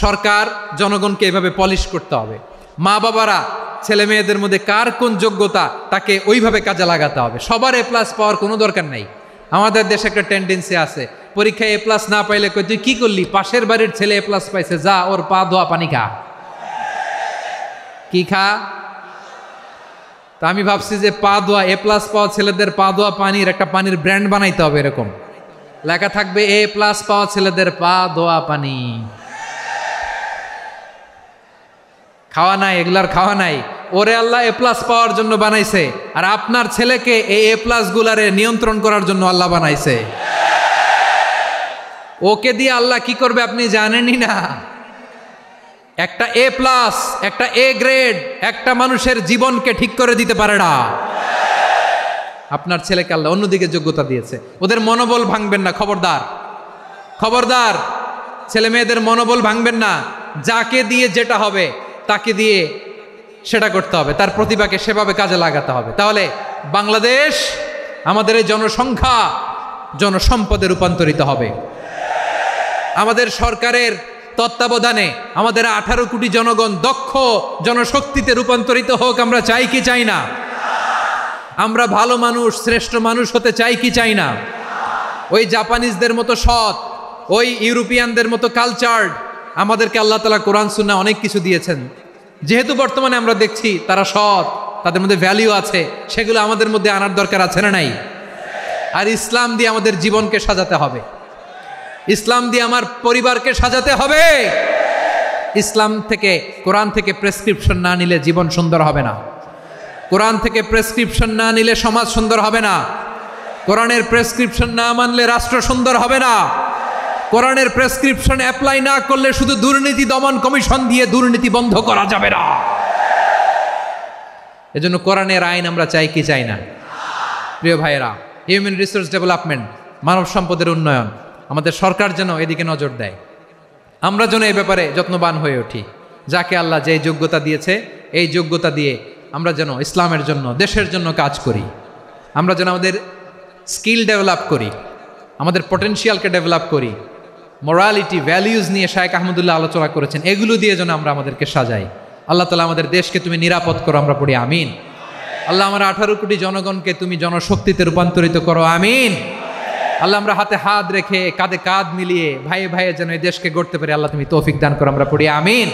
সরকার জনগণকে এভাবে পলিশ করতে হবে। মা বাবারা ছেলে মেয়েদের মধ্যে কার কোন যোগ্যতা তাকে ওইভাবে কাজে লাগাতে হবে। সবার A+ পাওয়ার কোনো দরকার নাই। আমাদের দেশে একটা টেন্ডেন্সি আছে, পরীক্ষায় A+ না পাইলে কই তুই কি করলি, পাশের বাড়ির ছেলে A+ পাইছে, যা ওর পা ধোয়া পানি খা। কি খা? তা আমি ভাবছি যে পা ধোয়া A+ পাওয়া ছেলেদের পা ধোয়া পানির একটা পানির ব্র্যান্ড বানাইতে হবে এরকম। লেখা থাকবে A+ পাওয়া ছেলেদের পা ধোয়া পানি। খাওয়া নাই, এগুলার খাওয়া নাই। ওরে আল্লাহ A+ পাওয়ার জন্য বানাইছে, আর আপনার ছেলেকে এই A+ গুলারে নিয়ন্ত্রণ করার জন্য আল্লাহ বানাইছে। ওকে দিয়ে আল্লাহ কি করবে আপনি জানেনই না। একটা A+, একটা A গ্রেড একটা মানুষের জীবনকে ঠিক করে দিতে পারে না। আপনার ছেলেকে আল্লাহ অন্যদিকে যোগ্যতা দিয়েছে। ওদের মনোবল ভাঙবেন না, খবরদার খবরদার। ছেলে মেয়েদের মনোবল ভাঙবেন না। যাকে দিয়ে যেটা হবে তাকে দিয়ে সেটা করতে হবে, তার প্রতিভাকে সেভাবে কাজে লাগাতে হবে। তাহলে বাংলাদেশ আমাদের এই জনসংখ্যা জনসম্পদে রূপান্তরিত হবে। আমাদের সরকারের তত্ত্বাবধানে আমাদের 18 কোটি জনগণ দক্ষ জনশক্তিতে রূপান্তরিত হোক, আমরা চাই কি চাই না? আমরা ভালো মানুষ, শ্রেষ্ঠ মানুষ হতে চাই কি চাই না? ওই জাপানিজদের মতো সৎ, ওই ইউরোপিয়ানদের মতো কালচার্ড। আমাদেরকে আল্লাহ তাআলা কোরআন সুন্নাহ অনেক কিছু দিয়েছেন। যেহেতু বর্তমানে আমরা দেখছি তারা সৎ, তাদের মধ্যে ভ্যালিউ আছে, সেগুলো আমাদের মধ্যে আনার দরকার আছে না নাই? আর ইসলাম দিয়ে আমাদের জীবনকে সাজাতে হবে, ইসলাম দিয়ে আমার পরিবারকে সাজাতে হবে। ইসলাম থেকে, কোরআন থেকে প্রেসক্রিপশন না নিলে জীবন সুন্দর হবে না। কোরআন থেকে প্রেসক্রিপশন না নিলে সমাজ সুন্দর হবে না। কোরআনের প্রেসক্রিপশন না মানলে রাষ্ট্র সুন্দর হবে না। কোরআনের প্রেসক্রিপশন অ্যাপ্লাই না করলে শুধু দুর্নীতি দমন কমিশন দিয়ে দুর্নীতি বন্ধ করা যাবে না। এজন্য কোরআনের আইন আমরা চাই কি চাই না? প্রিয় ভাইয়েরা, হিউম্যান রিসোর্স ডেভেলপমেন্ট, মানব সম্পদের উন্নয়ন, আমাদের সরকার যেন এদিকে নজর দেয়। আমরা যেন এই ব্যাপারে যত্নবান হয়ে উঠি। যাকে আল্লাহ যে যোগ্যতা দিয়েছে, এই যোগ্যতা দিয়ে আমরা যেন ইসলামের জন্য, দেশের জন্য কাজ করি। আমরা যেন আমাদের স্কিল ডেভেলপ করি, আমাদের পটেনশিয়ালকে ডেভেলপ করি। মোরালিটি, ভ্যালিউজ নিয়ে শায়েখ আহমদুল্লাহ আলোচনা করেছেন, এগুলো দিয়ে যেন আমরা আমাদেরকে সাজাই। আল্লাহ তাআলা আমাদের দেশকে তুমি নিরাপদ করো, আমরা পড়ি আমিন। আল্লাহ আমার 18 কোটি জনগণকে তুমি জনশক্তিতে রূপান্তরিত করো, আমিন। আল্লাহ আমরা হাতে হাত রেখে কাঁধে কাঁধ মিলিয়ে ভাইয়ে ভাইয়ে যেন এই দেশকে গড়তে পারি, আল্লাহ তুমি তৌফিক দান করো, আমরা পড়ি আমিন।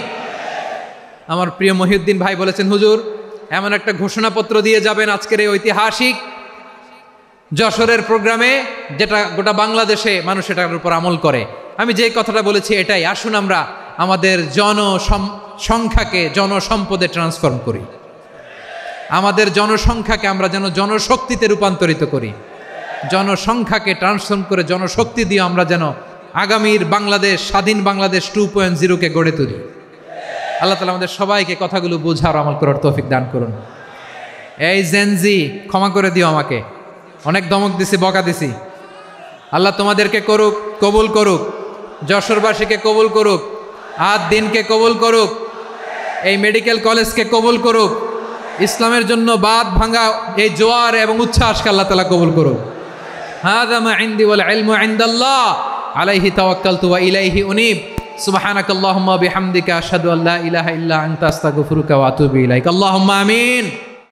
আমার প্রিয় মহিউদ্দিন ভাই বলেছেন, হুজুর এমন একটা ঘোষণাপত্র দিয়ে যাবেন আজকের এই ঐতিহাসিক যশোরের প্রোগ্রামে, যেটা গোটা বাংলাদেশে মানুষ এটার উপর আমল করে। আমি যে কথাটা বলেছি এটাই, আসুন আমরা আমাদের জনসংখ্যাকে জনসম্পদে ট্রান্সফর্ম করি। আমাদের জনসংখ্যাকে আমরা যেন জনশক্তিতে রূপান্তরিত করি। জনসংখ্যাকে ট্রান্সফর্ম করে জনশক্তি দিয়ে আমরা যেন আগামীর বাংলাদেশ, স্বাধীন বাংলাদেশ 2.0-কে গড়ে তুলি। আল্লাহ তাআলা আমাদের সবাইকে কথাগুলো বোঝার, আমল করার তৌফিক দান করুন। এই জেনজি, ক্ষমা করে দিও আমাকে, অনেক ধমক দিছি, বকা দিছি। আল্লাহ তোমাদেরকে করুক, কবুল করুক, যশোরবাসীকে কবুল করুক, দিনকে কবুল করুক, এই মেডিকেল কলেজকে কবুল করুক, ইসলামের জন্য বাদ ভাঙা এই জোয়ার এবং উচ্ছ্বাসকে আল্লাহ তাআলা কবুল করুক। হাযা মা ইনদি ওয়াল ইলমু ইনদাল্লাহ আলাইহি তাওয়াক্কালতু ওয়া ইলাইহি উনীব। সুবহানাকাল্লাহুম্মা ওয়া বিহামদিকা আশহাদু আল্লা ইলাহা ইল্লা আনতা আস্তাগফিরুকা ওয়া আতুবু ইলাইক। আল্লাহুম্মা আমিন।